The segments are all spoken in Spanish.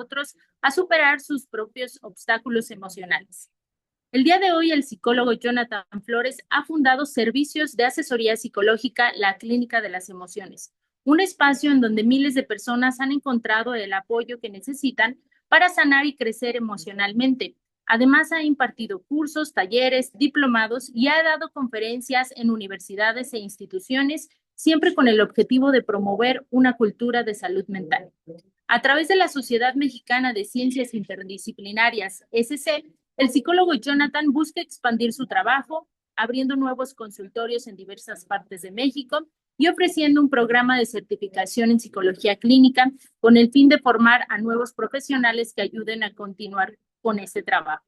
otros a superar sus propios obstáculos emocionales. El día de hoy, el psicólogo Jonathan Flores ha fundado Servicios de Asesoría Psicológica, la Clínica de las Emociones, un espacio en donde miles de personas han encontrado el apoyo que necesitan para sanar y crecer emocionalmente. Además, ha impartido cursos, talleres, diplomados y ha dado conferencias en universidades e instituciones, siempre con el objetivo de promover una cultura de salud mental. A través de la Sociedad Mexicana de Ciencias Interdisciplinarias, SC, el psicólogo Jonathan busca expandir su trabajo, abriendo nuevos consultorios en diversas partes de México y ofreciendo un programa de certificación en psicología clínica con el fin de formar a nuevos profesionales que ayuden a continuar con este trabajo.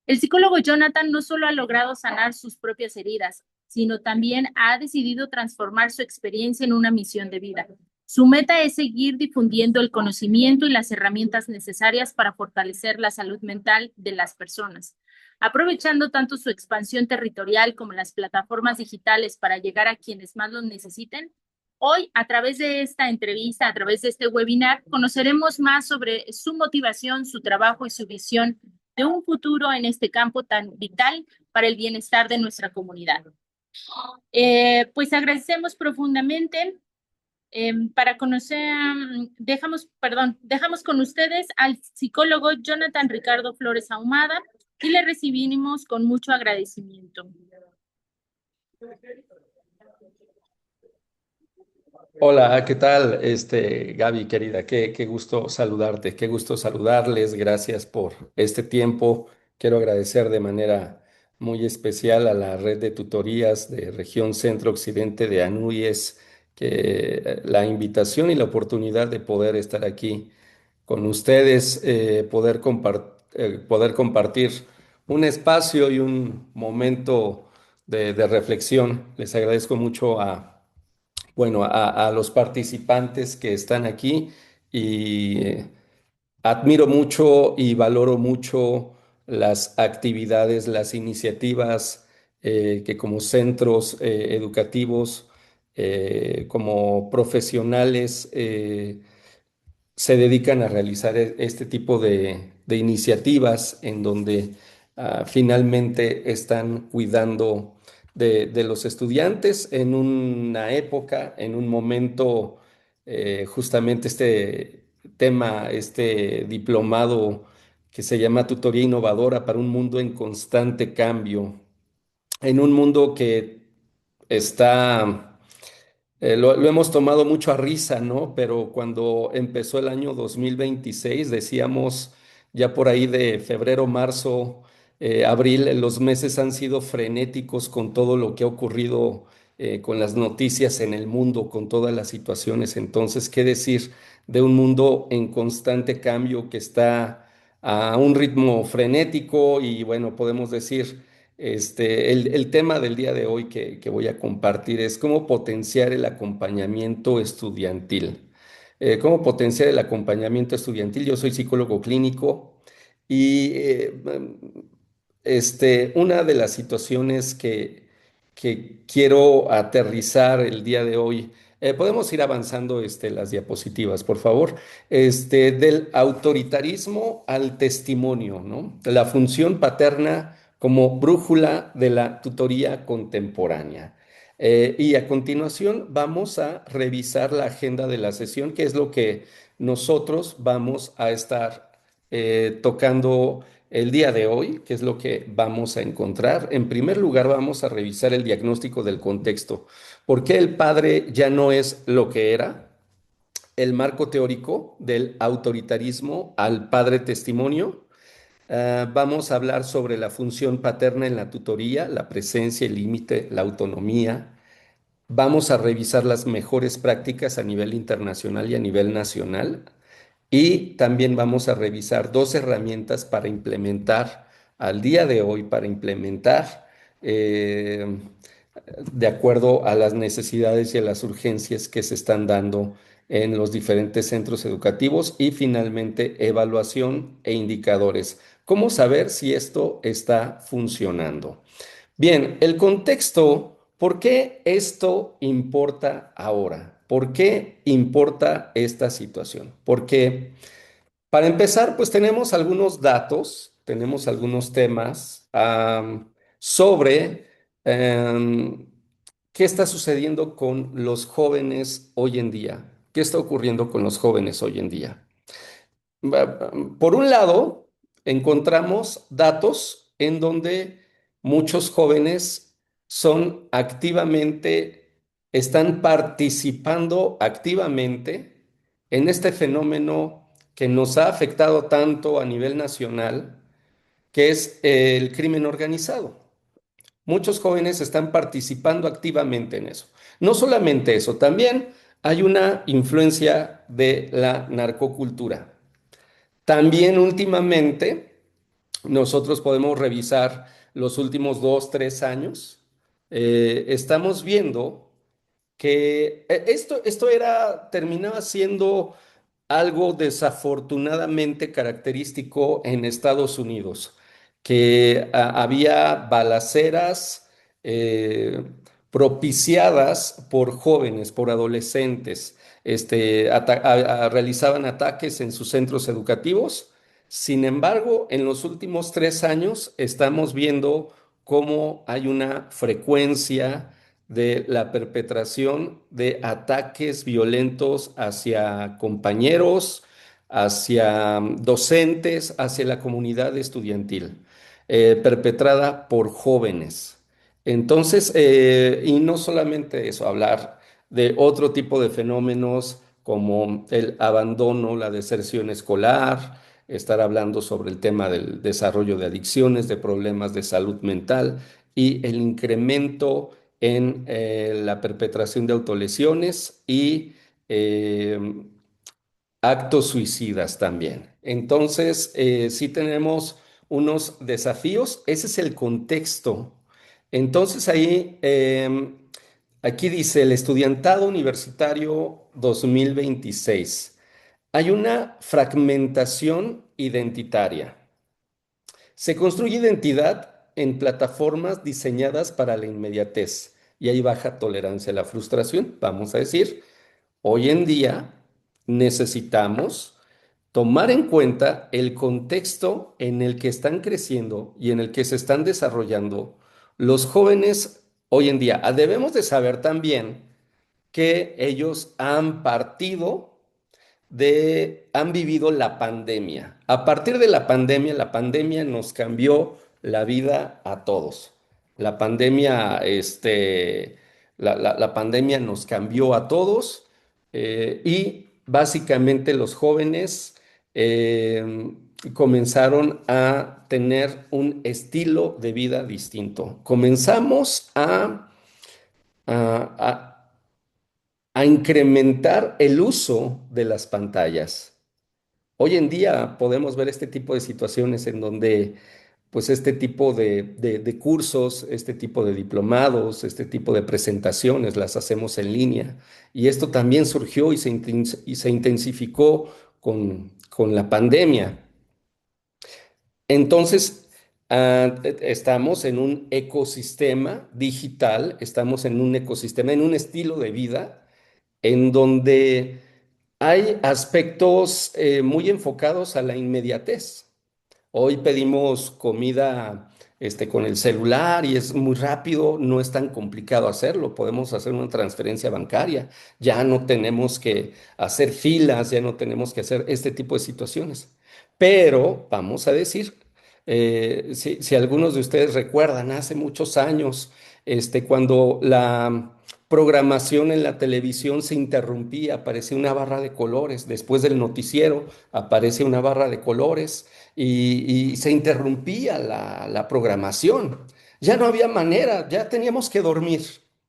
El psicólogo Jonathan no solo ha logrado sanar sus propias heridas, sino también ha decidido transformar su experiencia en una misión de vida. Su meta es seguir difundiendo el conocimiento y las herramientas necesarias para fortalecer la salud mental de las personas, aprovechando tanto su expansión territorial como las plataformas digitales para llegar a quienes más lo necesiten. Hoy, a través de esta entrevista, a través de este webinar, conoceremos más sobre su motivación, su trabajo y su visión de un futuro en este campo tan vital para el bienestar de nuestra comunidad. Pues agradecemos profundamente para conocer, dejamos con ustedes al psicólogo Jonathan Ricardo Flores Ahumada y le recibimos con mucho agradecimiento. Hola, ¿qué tal? Gaby, querida, qué gusto saludarte, qué gusto saludarles. Gracias por este tiempo. Quiero agradecer de manera muy especial a la red de tutorías de región Centro-Occidente de ANUYES, que la invitación y la oportunidad de poder estar aquí con ustedes, poder compartir un espacio y un momento de reflexión. Les agradezco mucho a los participantes que están aquí y admiro mucho y valoro mucho las actividades, las iniciativas que como centros educativos, como profesionales, se dedican a realizar este tipo de iniciativas en donde finalmente están cuidando de los estudiantes en una época, en un momento, justamente este tema, este diplomado que se llama Tutoría Innovadora para un mundo en constante cambio, en un mundo que está lo hemos tomado mucho a risa, ¿no? Pero cuando empezó el año 2026, decíamos ya por ahí de febrero, marzo, abril, los meses han sido frenéticos con todo lo que ha ocurrido con las noticias en el mundo, con todas las situaciones. Entonces, ¿qué decir de un mundo en constante cambio que está a un ritmo frenético? Y bueno, podemos decir el tema del día de hoy que voy a compartir es cómo potenciar el acompañamiento estudiantil. ¿Cómo potenciar el acompañamiento estudiantil? Yo soy psicólogo clínico y una de las situaciones que quiero aterrizar el día de hoy, podemos ir avanzando las diapositivas, por favor, del autoritarismo al testimonio, ¿no? La función paterna como brújula de la tutoría contemporánea. Y a continuación vamos a revisar la agenda de la sesión, que es lo que nosotros vamos a estar tocando el día de hoy, que es lo que vamos a encontrar. En primer lugar, vamos a revisar el diagnóstico del contexto. ¿Por qué el padre ya no es lo que era? El marco teórico del autoritarismo al padre testimonio. Vamos a hablar sobre la función paterna en la tutoría, la presencia, el límite, la autonomía. Vamos a revisar las mejores prácticas a nivel internacional y a nivel nacional. Y también vamos a revisar dos herramientas para implementar al día de hoy, para implementar eh, de acuerdo a las necesidades y a las urgencias que se están dando en los diferentes centros educativos. Y finalmente, evaluación e indicadores. ¿Cómo saber si esto está funcionando? Bien, el contexto, ¿por qué esto importa ahora? ¿Por qué importa esta situación? Porque Para empezar, pues tenemos algunos datos, tenemos algunos temas sobre em, qué está sucediendo con los jóvenes hoy en día. ¿Qué está ocurriendo con los jóvenes hoy en día? Por un lado, encontramos datos en donde muchos jóvenes están participando activamente en este fenómeno que nos ha afectado tanto a nivel nacional, que es el crimen organizado. Muchos jóvenes están participando activamente en eso. No solamente eso, también hay una influencia de la narcocultura. También últimamente nosotros podemos revisar los últimos 2, 3 años. Estamos viendo que terminaba siendo algo desafortunadamente característico en Estados Unidos, que había balaceras eh, propiciadas por jóvenes, por adolescentes, realizaban ataques en sus centros educativos. Sin embargo, en los últimos 3 años estamos viendo cómo hay una frecuencia de la perpetración de ataques violentos hacia compañeros, hacia docentes, hacia la comunidad estudiantil, perpetrada por jóvenes. Entonces, y no solamente eso, hablar de otro tipo de fenómenos como el abandono, la deserción escolar, estar hablando sobre el tema del desarrollo de adicciones, de problemas de salud mental y el incremento en la perpetración de autolesiones y eh, actos suicidas también. Entonces, sí tenemos unos desafíos. Ese es el contexto. Entonces, aquí dice el estudiantado universitario 2026. Hay una fragmentación identitaria. Se construye identidad en plataformas diseñadas para la inmediatez y hay baja tolerancia a la frustración. Vamos a decir, hoy en día necesitamos tomar en cuenta el contexto en el que están creciendo y en el que se están desarrollando los jóvenes hoy en día. Debemos de saber también que ellos han vivido la pandemia. A partir de la pandemia nos cambió la vida a todos. La pandemia, la pandemia nos cambió a todos y básicamente los jóvenes comenzaron a tener un estilo de vida distinto. Comenzamos a a incrementar el uso de las pantallas. Hoy en día podemos ver este tipo de situaciones en donde, pues, este tipo de cursos, este tipo de diplomados, este tipo de presentaciones las hacemos en línea. Y esto también surgió y se intensificó con la pandemia. Entonces, estamos en un ecosistema digital, estamos en un ecosistema, en un estilo de vida en donde hay aspectos muy enfocados a la inmediatez. Hoy pedimos comida con el celular y es muy rápido, no es tan complicado hacerlo. Podemos hacer una transferencia bancaria, ya no tenemos que hacer filas, ya no tenemos que hacer este tipo de situaciones. Pero vamos a decir, si algunos de ustedes recuerdan, hace muchos años, cuando la programación en la televisión se interrumpía, aparecía una barra de colores, después del noticiero aparece una barra de colores y se interrumpía la programación. Ya no había manera, ya teníamos que dormir,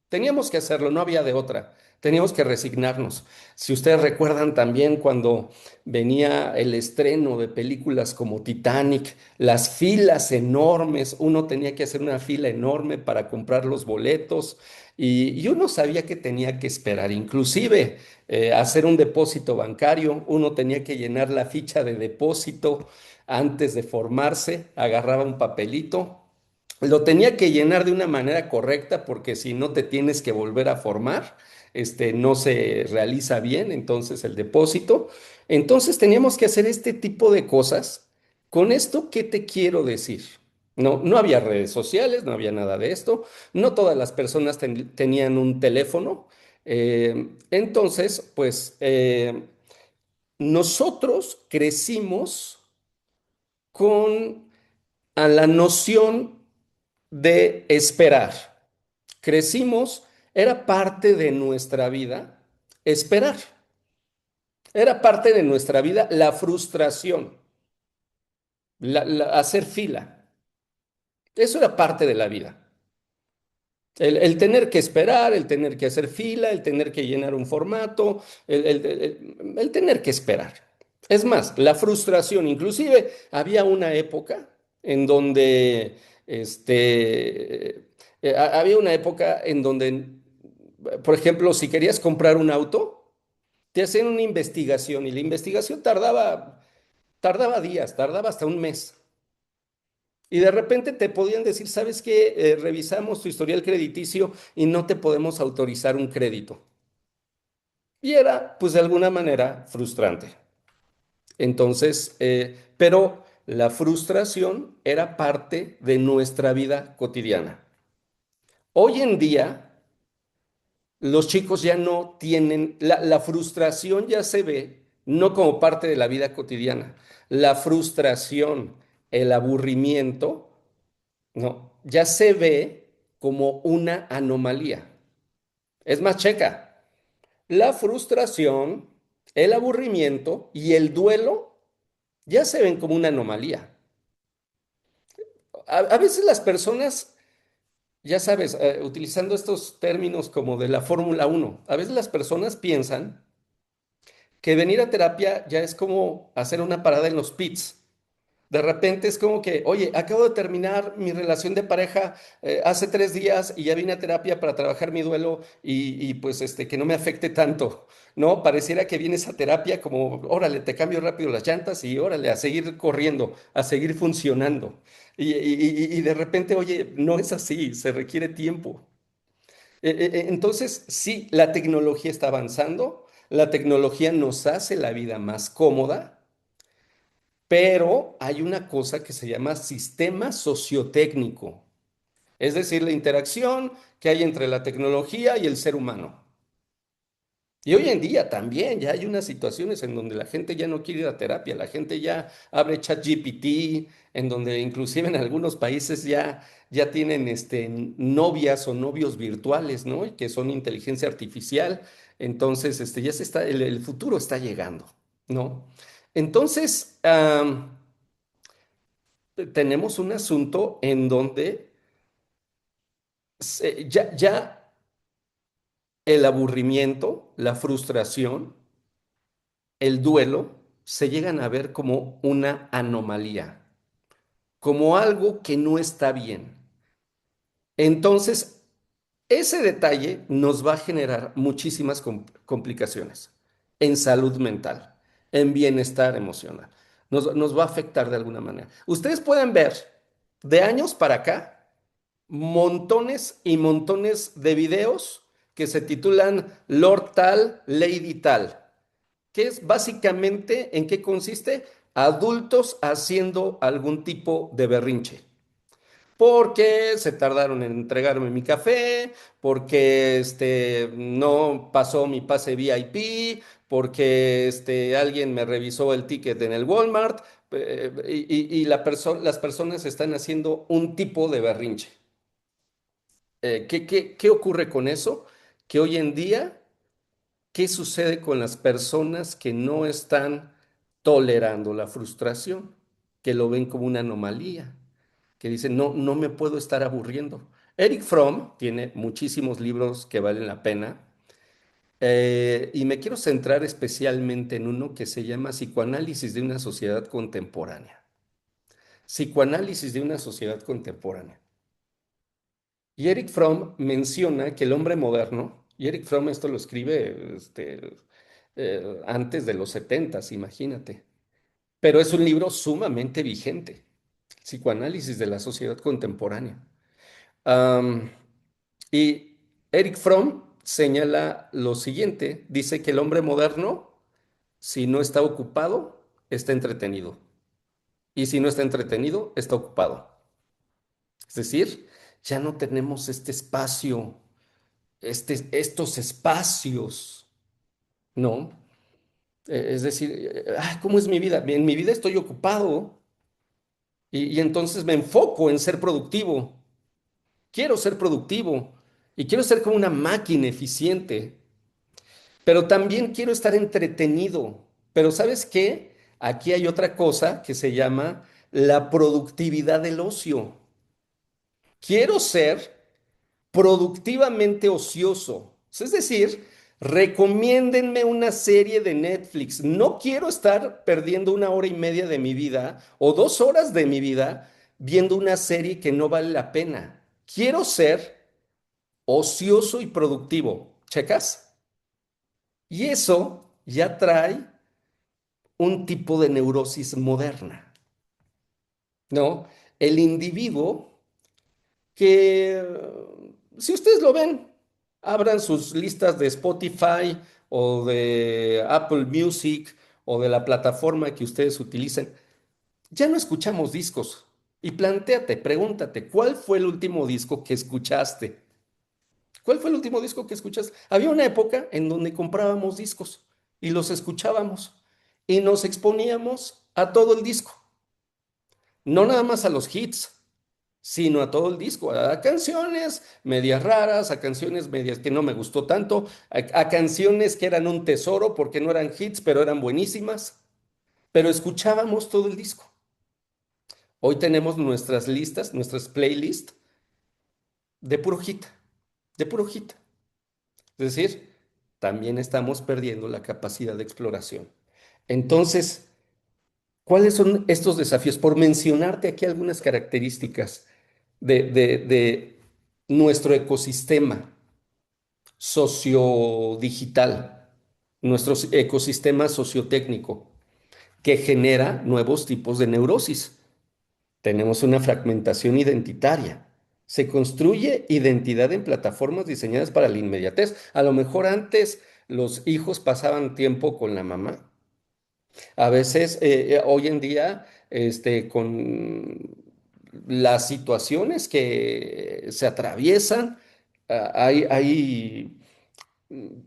teníamos que hacerlo, no había de otra, teníamos que resignarnos. Si ustedes recuerdan también cuando venía el estreno de películas como Titanic, las filas enormes, uno tenía que hacer una fila enorme para comprar los boletos y uno sabía que tenía que esperar, inclusive hacer un depósito bancario, uno tenía que llenar la ficha de depósito antes de formarse, agarraba un papelito, lo tenía que llenar de una manera correcta porque si no te tienes que volver a formar. no se realiza bien, entonces el depósito. Entonces teníamos que hacer este tipo de cosas. Con esto, ¿qué te quiero decir? No, no había redes sociales, no había nada de esto, no todas las personas tenían un teléfono. Entonces, pues nosotros crecimos con a la noción de esperar. Crecimos, era parte de nuestra vida esperar. Era parte de nuestra vida la frustración, hacer fila. Eso era parte de la vida. El tener que esperar, el tener que hacer fila, el tener que llenar un formato, el tener que esperar. Es más, la frustración, inclusive había una época en donde, había una época en donde, por ejemplo, si querías comprar un auto, te hacían una investigación y la investigación tardaba días, tardaba hasta un mes. Y de repente te podían decir, ¿sabes qué? Revisamos tu historial crediticio y no te podemos autorizar un crédito. Y era, pues de alguna manera, frustrante. Entonces, pero la frustración era parte de nuestra vida cotidiana. Hoy en día, los chicos ya no tienen, la frustración ya se ve no como parte de la vida cotidiana. La frustración, el aburrimiento, no, ya se ve como una anomalía. Es más, checa, la frustración, el aburrimiento y el duelo ya se ven como una anomalía. A veces las personas, ya sabes, utilizando estos términos como de la Fórmula 1, a veces las personas piensan que venir a terapia ya es como hacer una parada en los pits. De repente es como que, oye, acabo de terminar mi relación de pareja hace 3 días y ya vine a terapia para trabajar mi duelo y pues que no me afecte tanto, ¿no? Pareciera que vienes a terapia como, órale, te cambio rápido las llantas y órale, a seguir corriendo, a seguir funcionando. Y de repente, oye, no es así, se requiere tiempo. Entonces, sí, la tecnología está avanzando, la tecnología nos hace la vida más cómoda, pero hay una cosa que se llama sistema sociotécnico, es decir, la interacción que hay entre la tecnología y el ser humano. Y hoy en día también ya hay unas situaciones en donde la gente ya no quiere ir a terapia, la gente ya abre ChatGPT, en donde inclusive en algunos países ya tienen novias o novios virtuales, ¿no? Y que son inteligencia artificial. Entonces, ya el futuro está llegando, ¿no? Entonces, tenemos un asunto en donde ya el aburrimiento, la frustración, el duelo se llegan a ver como una anomalía, como algo que no está bien. Entonces, ese detalle nos va a generar muchísimas complicaciones en salud mental, en bienestar emocional. Nos va a afectar de alguna manera. Ustedes pueden ver de años para acá montones y montones de videos que se titulan Lord Tal, Lady Tal, que es básicamente en qué consiste adultos haciendo algún tipo de berrinche. Porque se tardaron en entregarme mi café, porque no pasó mi pase VIP, porque alguien me revisó el ticket en el Walmart, y las personas están haciendo un tipo de berrinche. ¿Qué ocurre con eso? Que hoy en día, ¿qué sucede con las personas que no están tolerando la frustración? Que lo ven como una anomalía, que dicen, no, no me puedo estar aburriendo. Eric Fromm tiene muchísimos libros que valen la pena, y me quiero centrar especialmente en uno que se llama Psicoanálisis de una sociedad contemporánea. Psicoanálisis de una sociedad contemporánea. Y Eric Fromm menciona que el hombre moderno, y Eric Fromm esto lo escribe antes de los 70, imagínate, pero es un libro sumamente vigente, Psicoanálisis de la sociedad contemporánea. Am, y Eric Fromm señala lo siguiente, dice que el hombre moderno, si no está ocupado, está entretenido. Y si no está entretenido, está ocupado. Es decir, ya no tenemos este espacio, estos espacios, ¿no? Es decir, ¿cómo es mi vida? En mi vida estoy ocupado y entonces me enfoco en ser productivo. Quiero ser productivo y quiero ser como una máquina eficiente, pero también quiero estar entretenido. Pero ¿sabes qué? Aquí hay otra cosa que se llama la productividad del ocio. Quiero ser productivamente ocioso. Es decir, recomiéndenme una serie de Netflix. No quiero estar perdiendo 1 hora y media de mi vida o 2 horas de mi vida viendo una serie que no vale la pena. Quiero ser ocioso y productivo. ¿Checas? Y eso ya trae un tipo de neurosis moderna, ¿no? El individuo que, si ustedes lo ven, abran sus listas de Spotify o de Apple Music o de la plataforma que ustedes utilicen, ya no escuchamos discos. Y plantéate, pregúntate, ¿cuál fue el último disco que escuchaste? ¿Cuál fue el último disco que escuchaste? Había una época en donde comprábamos discos y los escuchábamos y nos exponíamos a todo el disco, no nada más a los hits, sino a todo el disco, a canciones medias raras, a canciones medias que no me gustó tanto, a canciones que eran un tesoro porque no eran hits, pero eran buenísimas, pero escuchábamos todo el disco. Hoy tenemos nuestras listas, nuestras playlists de puro hit, de puro hit. Es decir, también estamos perdiendo la capacidad de exploración. Entonces, ¿cuáles son estos desafíos? Por mencionarte aquí algunas características de nuestro ecosistema sociodigital, nuestro ecosistema sociotécnico, que genera nuevos tipos de neurosis. Tenemos una fragmentación identitaria. Se construye identidad en plataformas diseñadas para la inmediatez. A lo mejor antes los hijos pasaban tiempo con la mamá. A veces, hoy en día, con las situaciones que se atraviesan, hay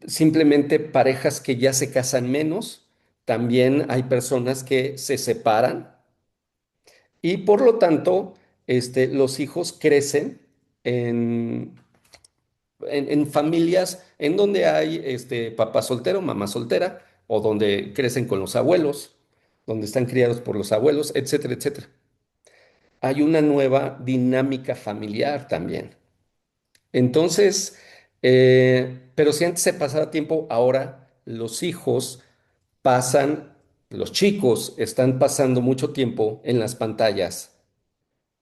simplemente parejas que ya se casan menos. También hay personas que se separan y por lo tanto, los hijos crecen en, en familias en donde hay papá soltero, mamá soltera, o donde crecen con los abuelos, donde están criados por los abuelos, etcétera, etcétera. Hay una nueva dinámica familiar también. Entonces, pero si antes se pasaba tiempo, ahora los hijos pasan, los chicos están pasando mucho tiempo en las pantallas.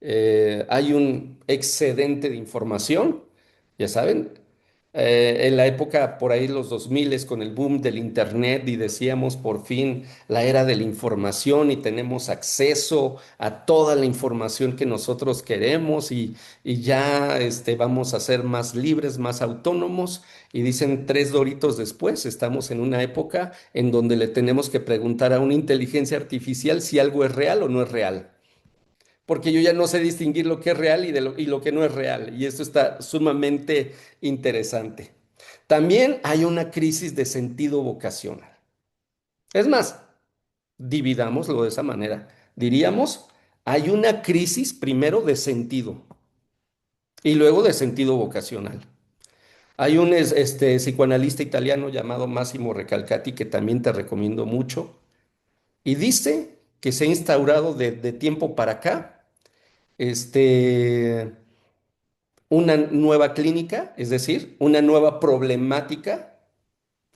Hay un excedente de información, ya saben. En la época por ahí los 2000 con el boom del internet y decíamos por fin la era de la información y tenemos acceso a toda la información que nosotros queremos y ya vamos a ser más libres, más autónomos y dicen 3 doritos después, estamos en una época en donde le tenemos que preguntar a una inteligencia artificial si algo es real o no es real porque yo ya no sé distinguir lo que es real y lo que no es real. Y esto está sumamente interesante. También hay una crisis de sentido vocacional. Es más, dividámoslo de esa manera. Diríamos, hay una crisis primero de sentido y luego de sentido vocacional. Hay un psicoanalista italiano llamado Massimo Recalcati que también te recomiendo mucho y dice que se ha instaurado de tiempo para acá este, una nueva clínica, es decir, una nueva problemática,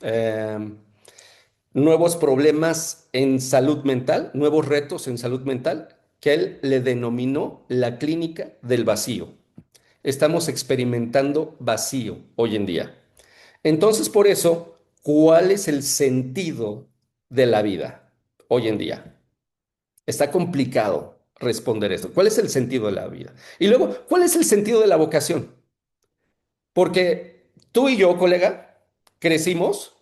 eh, nuevos problemas en salud mental, nuevos retos en salud mental, que él le denominó la clínica del vacío. Estamos experimentando vacío hoy en día. Entonces, por eso, ¿cuál es el sentido de la vida hoy en día? Está complicado responder esto. ¿Cuál es el sentido de la vida? Y luego, ¿cuál es el sentido de la vocación? Porque tú y yo, colega, crecimos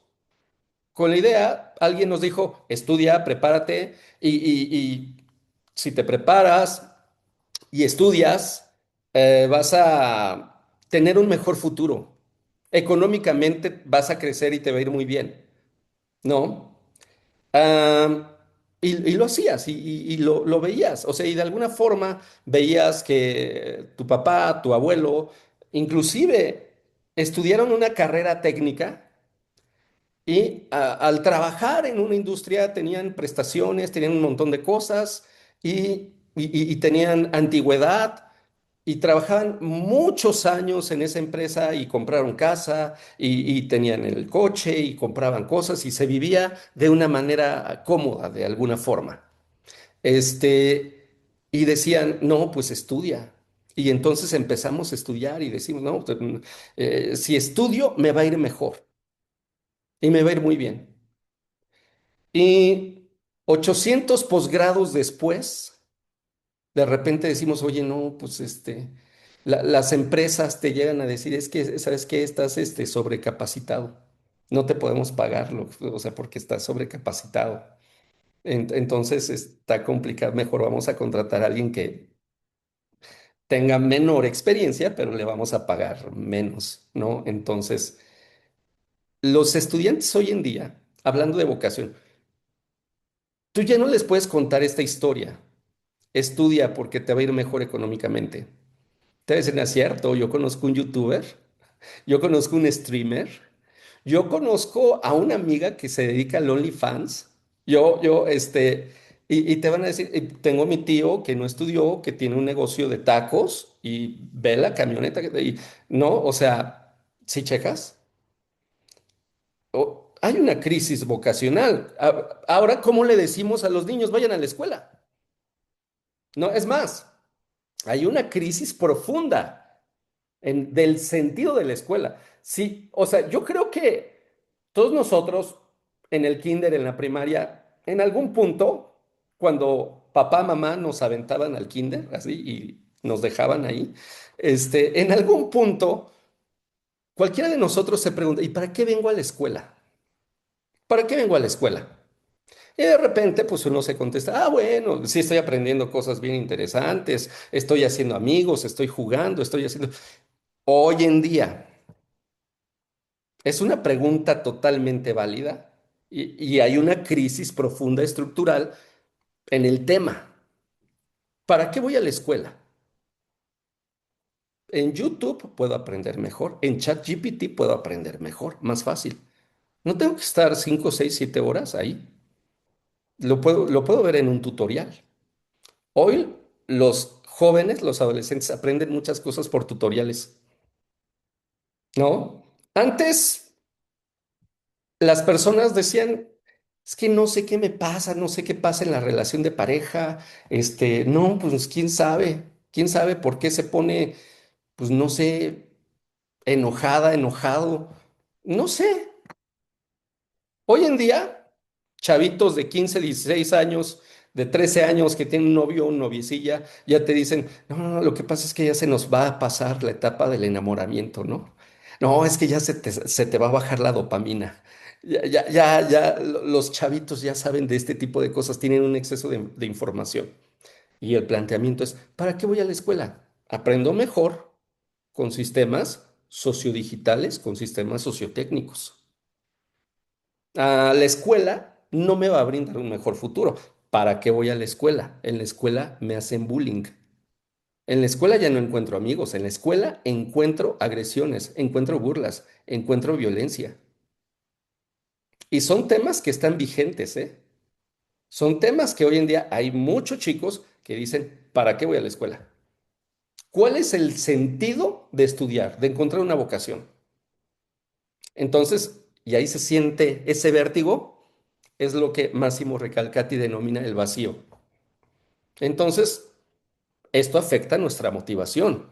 con la idea, alguien nos dijo, estudia, prepárate y si te preparas y estudias, vas a tener un mejor futuro. Económicamente vas a crecer y te va a ir muy bien, ¿no? Ah, y lo hacías y lo veías, o sea, y de alguna forma veías que tu papá, tu abuelo, inclusive estudiaron una carrera técnica y al trabajar en una industria tenían prestaciones, tenían un montón de cosas y tenían antigüedad y trabajaban muchos años en esa empresa y compraron casa y tenían el coche y compraban cosas y se vivía de una manera cómoda, de alguna forma. Este, y decían, no, pues estudia. Y entonces empezamos a estudiar y decimos, no, pues, si estudio me va a ir mejor y me va a ir muy bien. Y 800 posgrados después, de repente decimos, oye, no, pues las empresas te llegan a decir, es que, ¿sabes qué? Estás sobrecapacitado. No te podemos pagarlo, o sea, porque estás sobrecapacitado. Entonces está complicado. Mejor vamos a contratar a alguien que tenga menor experiencia, pero le vamos a pagar menos, ¿no? Entonces, los estudiantes hoy en día, hablando de vocación, tú ya no les puedes contar esta historia. Estudia porque te va a ir mejor económicamente. Te debe ser, "No es cierto, yo conozco un youtuber, yo conozco un streamer, yo conozco a una amiga que se dedica al OnlyFans, y te van a decir, tengo mi tío que no estudió, que tiene un negocio de tacos y ve la camioneta, no, o sea, si checas, hay una crisis vocacional. Ahora, ¿cómo le decimos a los niños, vayan a la escuela? No, es más, hay una crisis profunda del sentido de la escuela. Sí, o sea, yo creo que todos nosotros en el kinder, en la primaria, en algún punto, cuando papá, mamá nos aventaban al kinder, así, y nos dejaban ahí, en algún punto, cualquiera de nosotros se pregunta, ¿y para qué vengo a la escuela? ¿Para qué vengo a la escuela? Y de repente, pues uno se contesta, bueno, sí estoy aprendiendo cosas bien interesantes, estoy haciendo amigos, estoy jugando, estoy haciendo... Hoy en día, es una pregunta totalmente válida y hay una crisis profunda estructural en el tema. ¿Para qué voy a la escuela? En YouTube puedo aprender mejor, en ChatGPT puedo aprender mejor, más fácil. No tengo que estar 5, 6, 7 horas ahí. Lo puedo ver en un tutorial. Hoy los jóvenes, los adolescentes aprenden muchas cosas por tutoriales, ¿no? Antes las personas decían, es que no sé qué me pasa, no sé qué pasa en la relación de pareja, no, pues quién sabe por qué se pone, pues no sé, enojada, enojado, no sé. Hoy en día, chavitos de 15, 16 años, de 13 años que tienen un novio o una noviecilla, ya te dicen, no, no, no, lo que pasa es que ya se nos va a pasar la etapa del enamoramiento, ¿no? No, es que ya se te va a bajar la dopamina. Los chavitos ya saben de este tipo de cosas, tienen un exceso de información. Y el planteamiento es, ¿para qué voy a la escuela? Aprendo mejor con sistemas sociodigitales, con sistemas sociotécnicos. A la escuela no me va a brindar un mejor futuro. ¿Para qué voy a la escuela? En la escuela me hacen bullying. En la escuela ya no encuentro amigos. En la escuela encuentro agresiones, encuentro burlas, encuentro violencia. Y son temas que están vigentes, ¿eh? Son temas que hoy en día hay muchos chicos que dicen, ¿para qué voy a la escuela? ¿Cuál es el sentido de estudiar, de encontrar una vocación? Entonces, y ahí se siente ese vértigo, es lo que Máximo Recalcati denomina el vacío. Entonces, esto afecta nuestra motivación.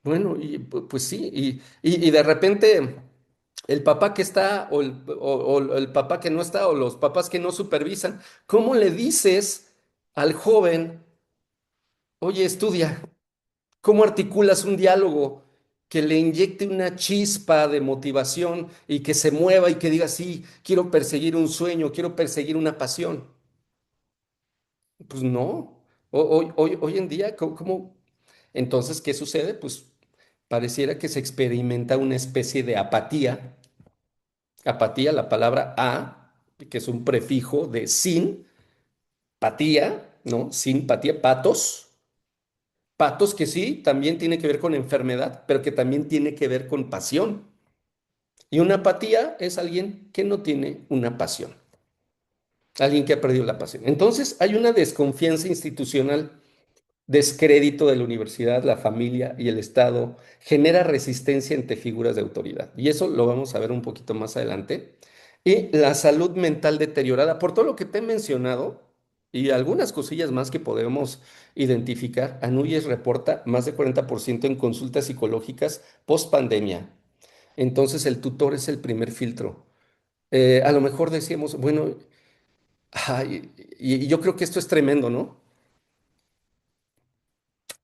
Bueno, y pues sí, y de repente el papá que está o el papá que no está o los papás que no supervisan, ¿cómo le dices al joven, oye, estudia? ¿Cómo articulas un diálogo? que le inyecte una chispa de motivación y que se mueva y que diga, sí, quiero perseguir un sueño, quiero perseguir una pasión. Pues no. Hoy en día, Entonces, ¿qué sucede? Pues pareciera que se experimenta una especie de apatía. Apatía, la palabra a, que es un prefijo de sin, patía, ¿no? Simpatía, patos. Patos que sí, también tiene que ver con enfermedad, pero que también tiene que ver con pasión. Y una apatía es alguien que no tiene una pasión, alguien que ha perdido la pasión. Entonces, hay una desconfianza institucional. Descrédito de la universidad, la familia y el Estado genera resistencia ante figuras de autoridad. Y eso lo vamos a ver un poquito más adelante. Y la salud mental deteriorada por todo lo que te he mencionado y algunas cosillas más que podemos identificar. Anuyes reporta más de 40% en consultas psicológicas post pandemia. Entonces el tutor es el primer filtro. A lo mejor decíamos, bueno, ay, y yo creo que esto es tremendo, ¿no?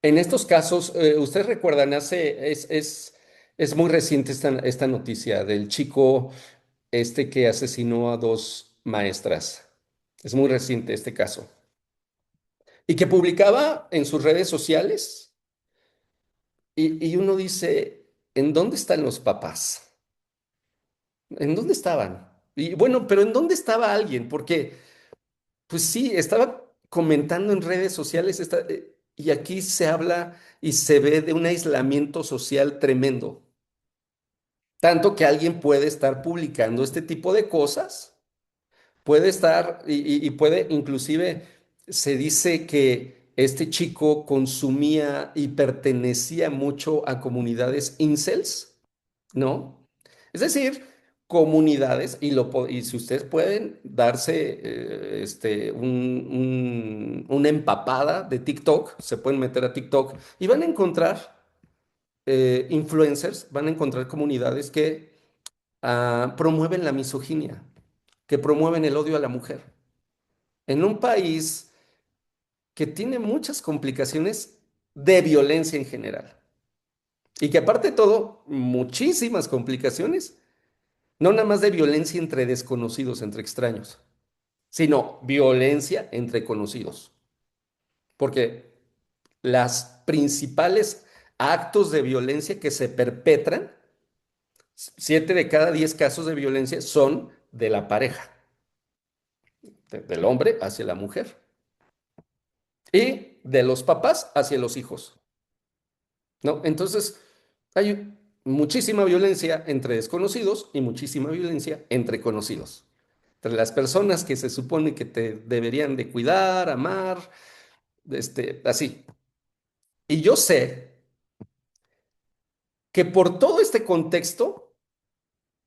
En estos casos, ustedes recuerdan, es muy reciente esta noticia del chico este que asesinó a dos maestras. Es muy reciente este caso. Y que publicaba en sus redes sociales y uno dice, ¿en dónde están los papás? ¿En dónde estaban? Y bueno, pero ¿en dónde estaba alguien? Porque, pues sí, estaba comentando en redes sociales y aquí se habla y se ve de un aislamiento social tremendo. Tanto que alguien puede estar publicando este tipo de cosas, puede estar y puede, inclusive se dice que este chico consumía y pertenecía mucho a comunidades incels, ¿no? Es decir, comunidades, y si ustedes pueden darse una empapada de TikTok, se pueden meter a TikTok y van a encontrar influencers, van a encontrar comunidades que promueven la misoginia, que promueven el odio a la mujer. En un país que tiene muchas complicaciones de violencia en general y que aparte de todo, muchísimas complicaciones, no nada más de violencia entre desconocidos, entre extraños, sino violencia entre conocidos. Porque las principales actos de violencia que se perpetran, 7 de cada 10 casos de violencia son de la pareja, del hombre hacia la mujer y de los papás hacia los hijos, ¿no? Entonces, hay muchísima violencia entre desconocidos y muchísima violencia entre conocidos. Entre las personas que se supone que te deberían de cuidar, amar, así. Y yo sé que por todo este contexto,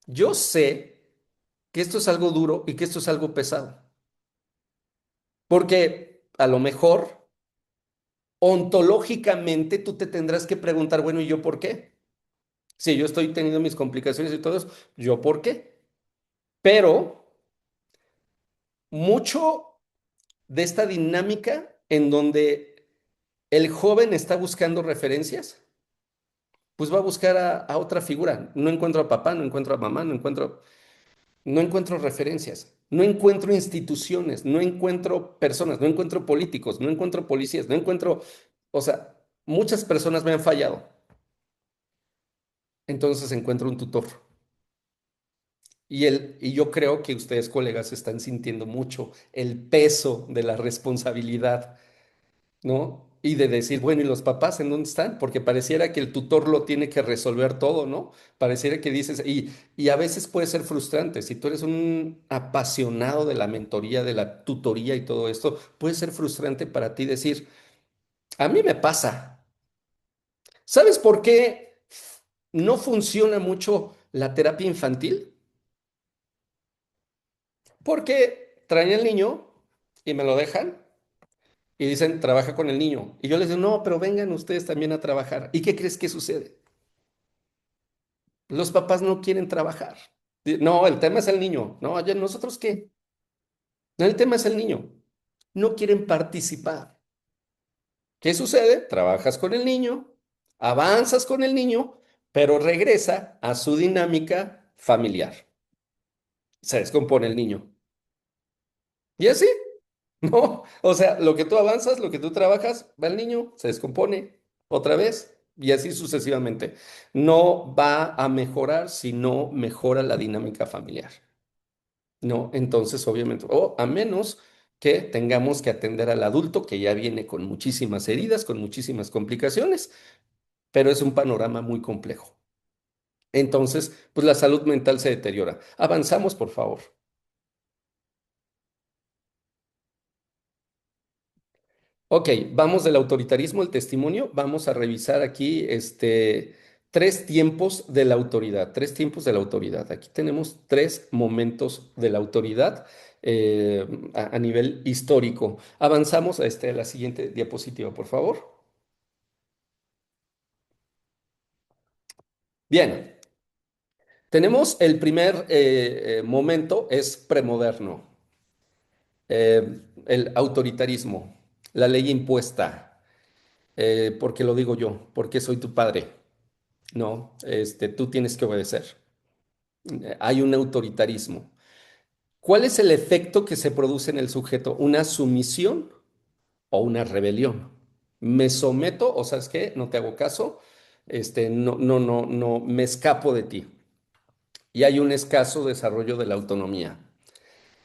yo sé que esto es algo duro y que esto es algo pesado. Porque a lo mejor, ontológicamente, tú te tendrás que preguntar, bueno, ¿y yo por qué? Si yo estoy teniendo mis complicaciones y todo eso, ¿yo por qué? Pero mucho de esta dinámica en donde el joven está buscando referencias, pues va a buscar a otra figura. No encuentro a papá, no encuentro a mamá, no encuentro referencias, no encuentro instituciones, no encuentro personas, no encuentro políticos, no encuentro policías, no encuentro, o sea, muchas personas me han fallado. Entonces encuentro un tutor. Y yo creo que ustedes, colegas, están sintiendo mucho el peso de la responsabilidad, ¿no? Y de decir, bueno, ¿y los papás en dónde están? Porque pareciera que el tutor lo tiene que resolver todo, ¿no? Pareciera que dices, y a veces puede ser frustrante, si tú eres un apasionado de la mentoría, de la tutoría y todo esto, puede ser frustrante para ti decir, a mí me pasa. ¿Sabes por qué no funciona mucho la terapia infantil? Porque traen el niño y me lo dejan y dicen, trabaja con el niño. Y yo les digo, no, pero vengan ustedes también a trabajar. ¿Y qué crees que sucede? Los papás no quieren trabajar. No, el tema es el niño. No, oye, ¿nosotros qué? No, el tema es el niño. No quieren participar. ¿Qué sucede? Trabajas con el niño, avanzas con el niño, pero regresa a su dinámica familiar. Se descompone el niño. Y así, ¿no? O sea, lo que tú avanzas, lo que tú trabajas, va el niño, se descompone otra vez y así sucesivamente. No va a mejorar si no mejora la dinámica familiar. No, entonces obviamente, o a menos que tengamos que atender al adulto que ya viene con muchísimas heridas, con muchísimas complicaciones, pero es un panorama muy complejo. Entonces, pues la salud mental se deteriora. Avanzamos, por favor. Ok, vamos del autoritarismo al testimonio. Vamos a revisar aquí tres tiempos de la autoridad, tres tiempos de la autoridad. Aquí tenemos tres momentos de la autoridad a nivel histórico. Avanzamos a la siguiente diapositiva, por favor. Bien, tenemos el primer momento, es premoderno, el autoritarismo, la ley impuesta. ¿Por qué lo digo yo? Porque soy tu padre. No, tú tienes que obedecer. Hay un autoritarismo. ¿Cuál es el efecto que se produce en el sujeto? ¿Una sumisión o una rebelión? Me someto, o sabes qué, no te hago caso, no, no, no, no, me escapo de ti. Y hay un escaso desarrollo de la autonomía.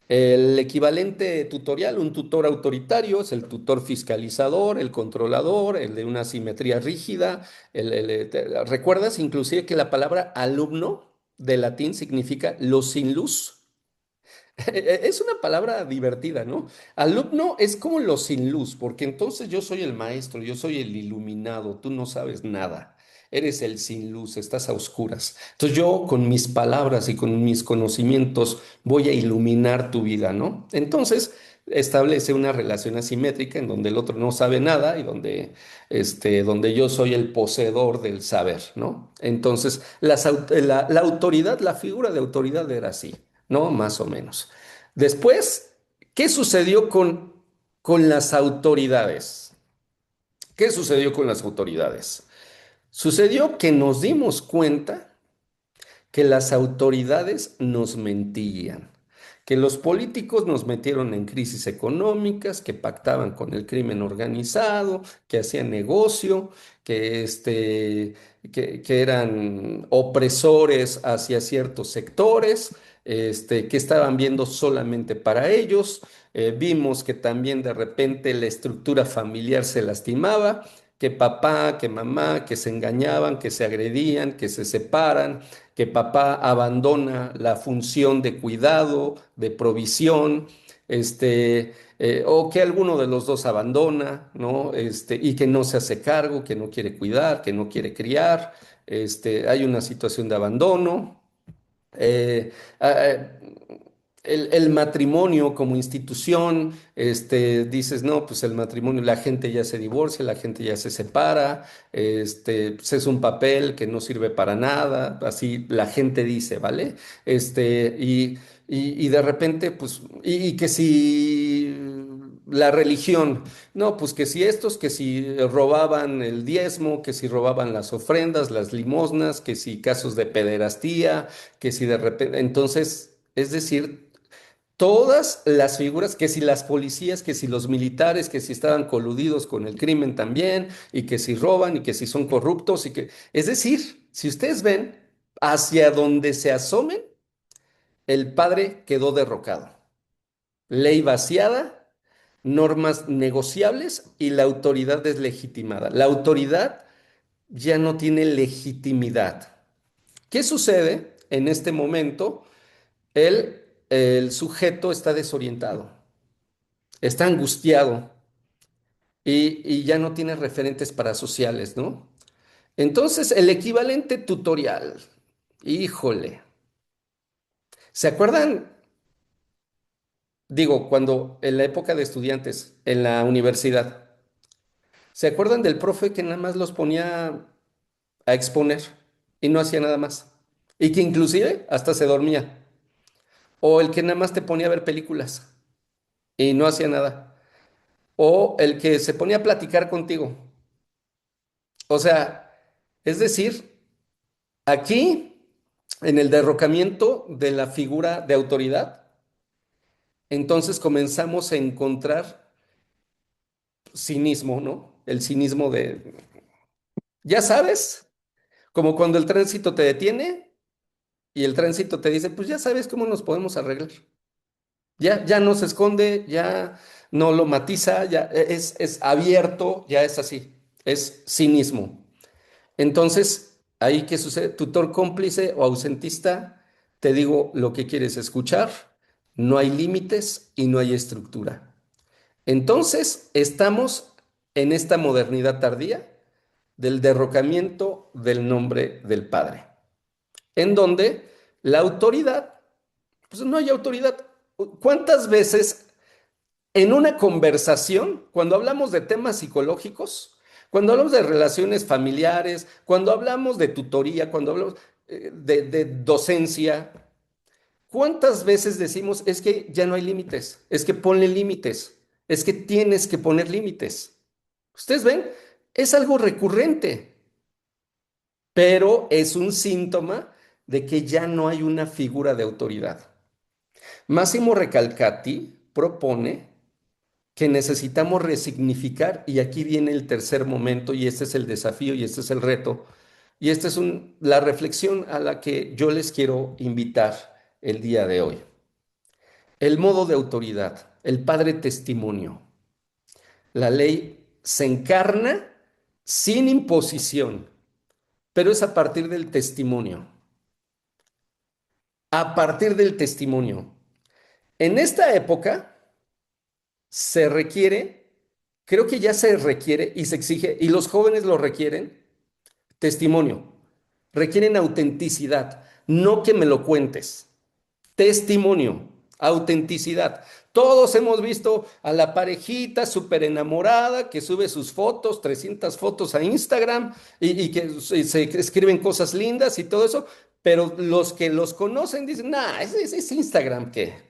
El equivalente tutorial, un tutor autoritario, es el tutor fiscalizador, el controlador, el de una simetría rígida. ¿Recuerdas inclusive que la palabra alumno de latín significa los sin luz? Es una palabra divertida, ¿no? Alumno es como los sin luz, porque entonces yo soy el maestro, yo soy el iluminado, tú no sabes nada. Eres el sin luz, estás a oscuras. Entonces yo con mis palabras y con mis conocimientos voy a iluminar tu vida, ¿no? Entonces establece una relación asimétrica en donde el otro no sabe nada y donde yo soy el poseedor del saber, ¿no? Entonces la autoridad, la figura de autoridad era así, ¿no? Más o menos. Después, ¿qué sucedió con las autoridades? ¿Qué sucedió con las autoridades? Sucedió que nos dimos cuenta que las autoridades nos mentían, que los políticos nos metieron en crisis económicas, que pactaban con el crimen organizado, que hacían negocio, que eran opresores hacia ciertos sectores, que estaban viendo solamente para ellos. Vimos que también de repente la estructura familiar se lastimaba, que papá, que mamá, que se engañaban, que se agredían, que se separan, que papá abandona la función de cuidado, de provisión, o que alguno de los dos abandona, ¿no? Y que no se hace cargo, que no quiere cuidar, que no quiere criar, hay una situación de abandono. Eh, ah, el matrimonio como institución, dices, no, pues el matrimonio, la gente ya se divorcia, la gente ya se separa, pues es un papel que no sirve para nada, así la gente dice, ¿vale? Y de repente, pues, y que si la religión, no, pues que si estos, que si robaban el diezmo, que si robaban las ofrendas, las limosnas, que si casos de pederastía, que si de repente, entonces, es decir, todas las figuras, que si las policías, que si los militares, que si estaban coludidos con el crimen también, y que si roban, y que si son corruptos, es decir, si ustedes ven hacia donde se asomen, el padre quedó derrocado. Ley vaciada, normas negociables y la autoridad deslegitimada. La autoridad ya no tiene legitimidad. ¿Qué sucede en este momento? El sujeto está desorientado, está angustiado y ya no tiene referentes parasociales, ¿no? Entonces, el equivalente tutorial, híjole, ¿se acuerdan? Digo, cuando en la época de estudiantes, en la universidad, ¿se acuerdan del profe que nada más los ponía a exponer y no hacía nada más? Y que inclusive hasta se dormía. O el que nada más te ponía a ver películas y no hacía nada. O el que se ponía a platicar contigo. O sea, es decir, Aquí, en el derrocamiento de la figura de autoridad, entonces comenzamos a encontrar cinismo, ¿no? El cinismo de, ya sabes, como cuando el tránsito te detiene y el tránsito te dice, pues ya sabes cómo nos podemos arreglar. Ya no se esconde, ya no lo matiza, ya es abierto, ya es así, es cinismo. Entonces, ahí qué sucede, tutor cómplice o ausentista, te digo lo que quieres escuchar, no hay límites y no hay estructura. Entonces, estamos en esta modernidad tardía del derrocamiento del nombre del Padre, en donde la autoridad, pues no hay autoridad. ¿Cuántas veces en una conversación, cuando hablamos de temas psicológicos, cuando hablamos de relaciones familiares, cuando hablamos de tutoría, cuando hablamos de docencia, cuántas veces decimos, es que ya no hay límites, es que ponle límites, es que tienes que poner límites? Ustedes ven, es algo recurrente, pero es un síntoma de que ya no hay una figura de autoridad. Massimo Recalcati propone que necesitamos resignificar, y aquí viene el tercer momento, y este es el desafío, y este es el reto, y esta es la reflexión a la que yo les quiero invitar el día de hoy. El modo de autoridad, el padre testimonio. La ley se encarna sin imposición, pero es a partir del testimonio. A partir del testimonio. En esta época se requiere, creo que ya se requiere y se exige, y los jóvenes lo requieren, testimonio. Requieren autenticidad, no que me lo cuentes. Testimonio, autenticidad. Todos hemos visto a la parejita súper enamorada que sube sus fotos, 300 fotos a Instagram y que se escriben cosas lindas y todo eso, pero los que los conocen dicen, nah, es Instagram que.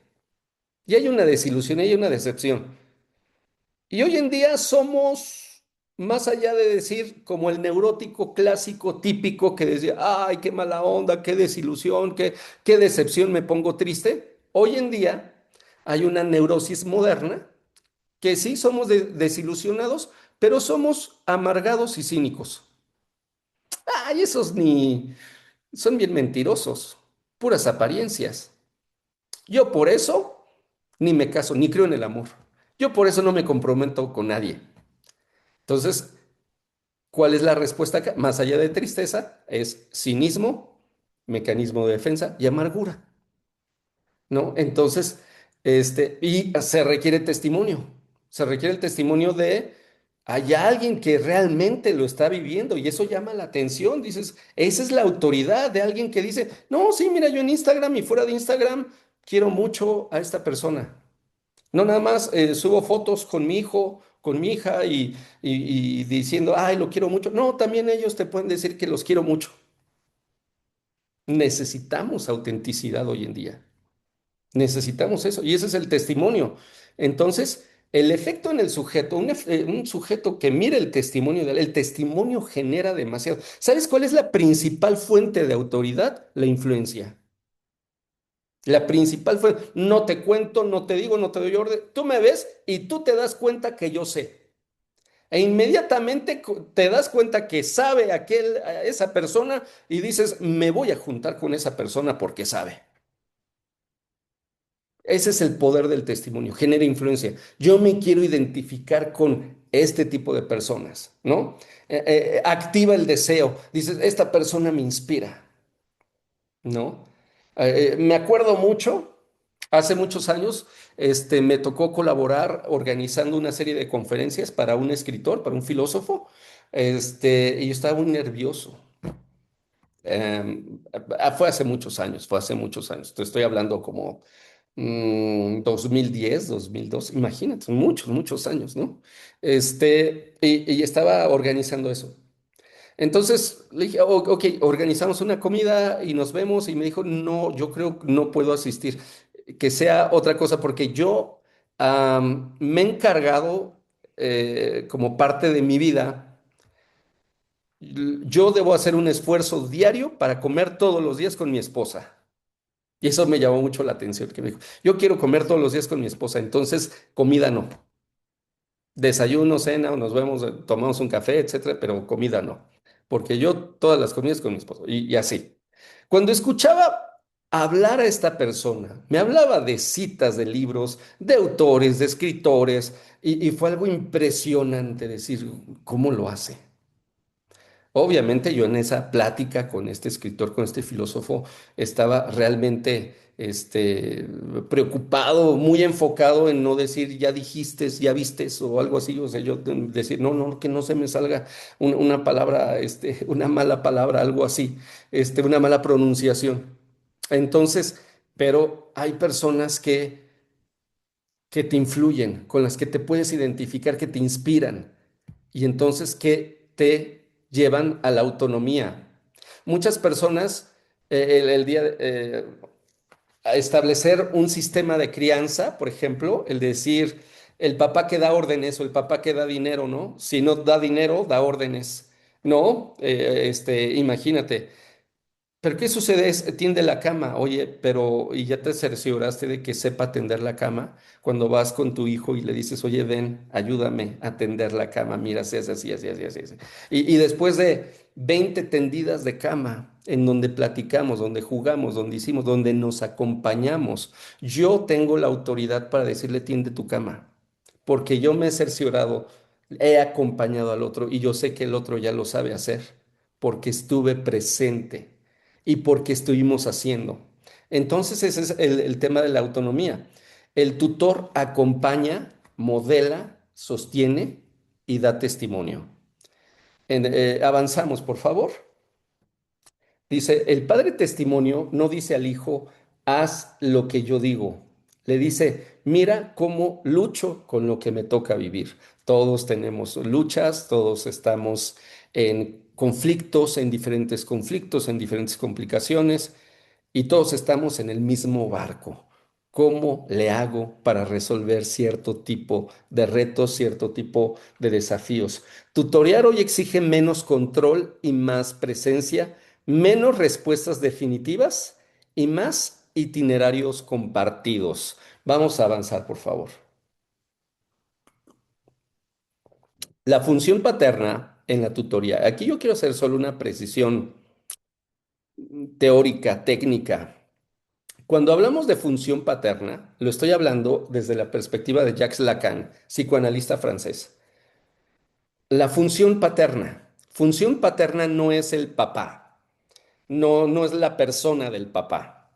Y hay una desilusión, hay una decepción. Y hoy en día somos, más allá de decir como el neurótico clásico típico que decía, ay, qué mala onda, qué desilusión, qué decepción, me pongo triste. Hoy en día hay una neurosis moderna que sí somos desilusionados, pero somos amargados y cínicos. Ay, esos ni son bien mentirosos, puras apariencias. Yo por eso ni me caso, ni creo en el amor. Yo por eso no me comprometo con nadie. Entonces, ¿cuál es la respuesta acá? Más allá de tristeza, es cinismo, mecanismo de defensa y amargura, ¿no? Entonces, y se requiere testimonio. Se requiere el testimonio de hay alguien que realmente lo está viviendo y eso llama la atención. Dices, esa es la autoridad de alguien que dice, no, sí, mira, yo en Instagram y fuera de Instagram quiero mucho a esta persona. No nada más subo fotos con mi hijo, con mi hija y diciendo, ay, lo quiero mucho. No, también ellos te pueden decir que los quiero mucho. Necesitamos autenticidad hoy en día. Necesitamos eso. Y ese es el testimonio. Entonces, el efecto en el sujeto, un sujeto que mire el testimonio de él, el testimonio genera demasiado. ¿Sabes cuál es la principal fuente de autoridad? La influencia. La principal fue, no te cuento, no te digo, no te doy orden. Tú me ves y tú te das cuenta que yo sé. E inmediatamente te das cuenta que sabe a esa persona y dices, me voy a juntar con esa persona porque sabe. Ese es el poder del testimonio, genera influencia. Yo me quiero identificar con este tipo de personas, ¿no? Activa el deseo. Dices, esta persona me inspira. ¿No? Me acuerdo mucho, hace muchos años, me tocó colaborar organizando una serie de conferencias para un escritor, para un filósofo, y yo estaba muy nervioso. Fue hace muchos años, fue hace muchos años. Te estoy hablando como 2010, 2002, imagínate, muchos, muchos años, ¿no? Y estaba organizando eso. Entonces le dije, ok, organizamos una comida y nos vemos. Y me dijo, no, yo creo que no puedo asistir, que sea otra cosa, porque yo me he encargado como parte de mi vida Yo debo hacer un esfuerzo diario para comer todos los días con mi esposa. Y eso me llamó mucho la atención, que me dijo, yo quiero comer todos los días con mi esposa, entonces comida no. Desayuno, cena, o nos vemos, tomamos un café, etcétera, pero comida no. Porque yo todas las comidas con mi esposo y así. Cuando escuchaba hablar a esta persona, me hablaba de citas de libros, de autores, de escritores, y fue algo impresionante decir, ¿cómo lo hace? Obviamente yo en esa plática con este escritor, con este filósofo, estaba realmente preocupado, muy enfocado en no decir ya dijiste, ya vistes o algo así. O sea, yo decir, no, no, que no se me salga una palabra, una mala palabra, algo así, una mala pronunciación. Entonces, pero hay personas que te influyen, con las que te puedes identificar, que te inspiran y entonces que te llevan a la autonomía. Muchas personas, el día, a establecer un sistema de crianza, por ejemplo, el decir, el papá que da órdenes o el papá que da dinero, ¿no? Si no da dinero, da órdenes, ¿no? Imagínate. ¿Pero qué sucede? Tiende la cama, oye, pero y ya te cercioraste de que sepa tender la cama cuando vas con tu hijo y le dices, oye, ven, ayúdame a tender la cama, mira, se hace así, así, así, así, así. Y después de 20 tendidas de cama, en donde platicamos, donde jugamos, donde hicimos, donde nos acompañamos, yo tengo la autoridad para decirle, tiende tu cama, porque yo me he cerciorado, he acompañado al otro y yo sé que el otro ya lo sabe hacer, porque estuve presente y porque estuvimos haciendo. Entonces ese es el tema de la autonomía. El tutor acompaña, modela, sostiene y da testimonio. Avanzamos, por favor. Dice, el padre testimonio no dice al hijo, haz lo que yo digo. Le dice, mira cómo lucho con lo que me toca vivir. Todos tenemos luchas, todos estamos en conflictos, en diferentes complicaciones y todos estamos en el mismo barco. ¿Cómo le hago para resolver cierto tipo de retos, cierto tipo de desafíos? Tutoriar hoy exige menos control y más presencia, menos respuestas definitivas y más itinerarios compartidos. Vamos a avanzar, por favor. La función paterna en la tutoría. Aquí yo quiero hacer solo una precisión teórica, técnica. Cuando hablamos de función paterna, lo estoy hablando desde la perspectiva de Jacques Lacan, psicoanalista francés. La función paterna no es el papá, no, no es la persona del papá.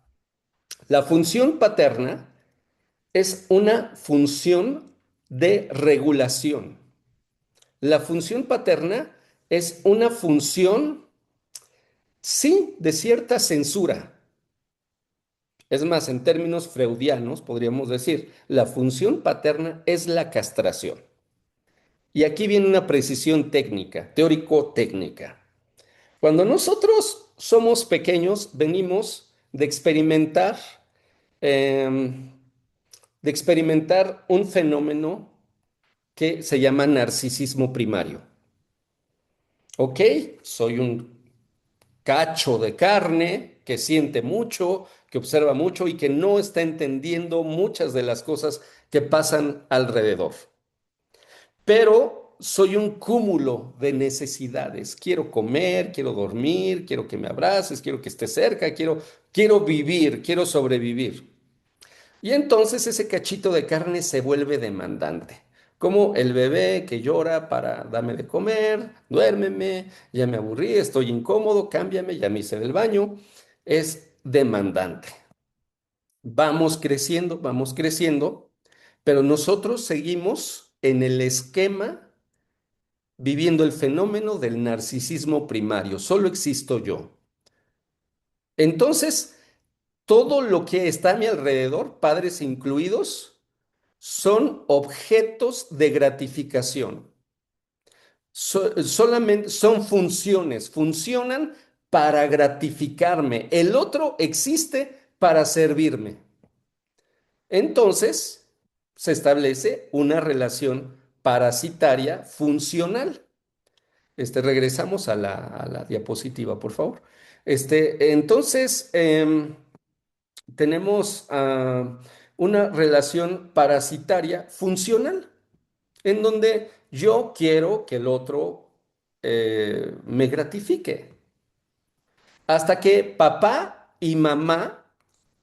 La función paterna es una función de regulación. La función paterna es una función, sí, de cierta censura. Es más, en términos freudianos, podríamos decir, la función paterna es la castración. Y aquí viene una precisión técnica, teórico-técnica. Cuando nosotros somos pequeños, venimos em, de experimentar un fenómeno que se llama narcisismo primario. ¿Ok? Soy un cacho de carne que siente mucho, que observa mucho y que no está entendiendo muchas de las cosas que pasan alrededor. Pero soy un cúmulo de necesidades. Quiero comer, quiero dormir, quiero que me abraces, quiero que estés cerca, quiero vivir, quiero sobrevivir. Y entonces ese cachito de carne se vuelve demandante. Como el bebé que llora para darme de comer, duérmeme, ya me aburrí, estoy incómodo, cámbiame, ya me hice del baño. Es demandante. Vamos creciendo, pero nosotros seguimos en el esquema viviendo el fenómeno del narcisismo primario. Solo existo yo. Entonces, todo lo que está a mi alrededor, padres incluidos, son objetos de gratificación. Solamente son funciones, funcionan para gratificarme. El otro existe para servirme. Entonces, se establece una relación parasitaria funcional. Regresamos a la diapositiva, por favor. Entonces, tenemos una relación parasitaria funcional, en donde yo quiero que el otro me gratifique. Hasta que papá y mamá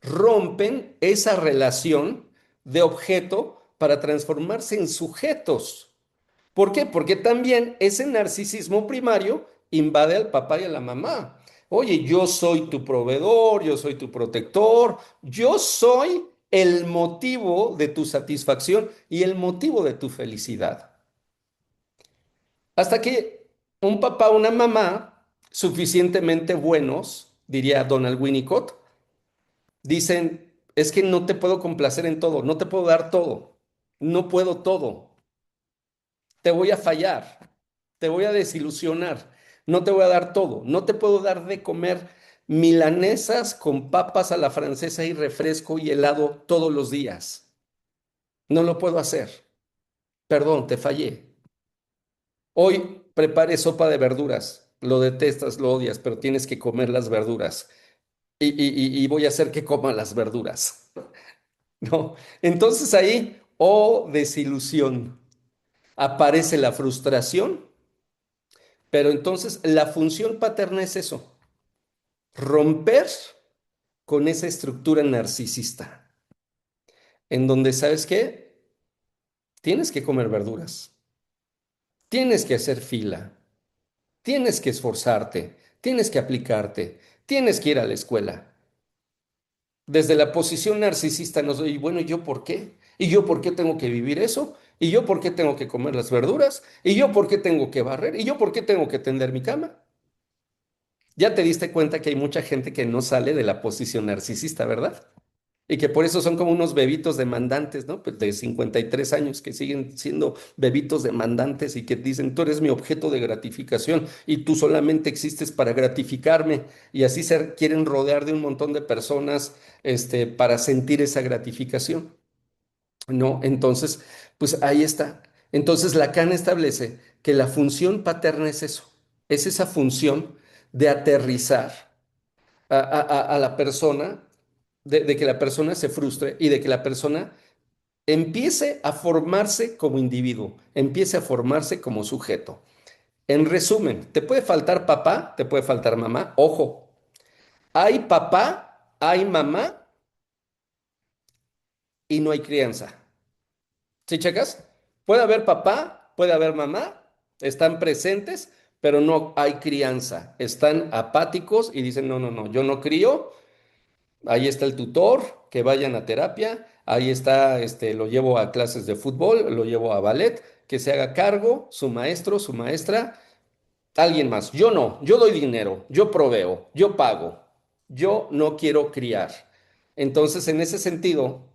rompen esa relación de objeto para transformarse en sujetos. ¿Por qué? Porque también ese narcisismo primario invade al papá y a la mamá. Oye, yo soy tu proveedor, yo soy tu protector, yo soy el motivo de tu satisfacción y el motivo de tu felicidad. Hasta que un papá o una mamá suficientemente buenos, diría Donald Winnicott, dicen, es que no te puedo complacer en todo, no te puedo dar todo, no puedo todo, te voy a fallar, te voy a desilusionar, no te voy a dar todo, no te puedo dar de comer milanesas con papas a la francesa y refresco y helado todos los días. No lo puedo hacer. Perdón, te fallé. Hoy preparé sopa de verduras. Lo detestas, lo odias, pero tienes que comer las verduras. Y voy a hacer que coma las verduras. ¿No? Entonces ahí, oh desilusión, aparece la frustración, pero entonces la función paterna es eso, romper con esa estructura narcisista, en donde, ¿sabes qué? Tienes que comer verduras, tienes que hacer fila, tienes que esforzarte, tienes que aplicarte, tienes que ir a la escuela. Desde la posición narcisista nos doy, bueno, ¿y yo por qué? ¿Y yo por qué tengo que vivir eso? ¿Y yo por qué tengo que comer las verduras? ¿Y yo por qué tengo que barrer? ¿Y yo por qué tengo que tender mi cama? Ya te diste cuenta que hay mucha gente que no sale de la posición narcisista, ¿verdad? Y que por eso son como unos bebitos demandantes, ¿no? Pues de 53 años que siguen siendo bebitos demandantes y que dicen, tú eres mi objeto de gratificación y tú solamente existes para gratificarme. Y así se quieren rodear de un montón de personas, para sentir esa gratificación, ¿no? Entonces, pues ahí está. Entonces Lacan establece que la función paterna es eso, es esa función de aterrizar a la persona, de que la persona se frustre y de que la persona empiece a formarse como individuo, empiece a formarse como sujeto. En resumen, te puede faltar papá, te puede faltar mamá. Ojo, hay papá, hay mamá y no hay crianza. ¿Sí checas? Puede haber papá, puede haber mamá, están presentes, pero no hay crianza. Están apáticos y dicen, no, no, no, yo no crío. Ahí está el tutor, que vayan a terapia. Ahí está, lo llevo a clases de fútbol, lo llevo a ballet, que se haga cargo su maestro, su maestra, alguien más. Yo no, yo doy dinero, yo proveo, yo pago. Yo no quiero criar. Entonces, en ese sentido,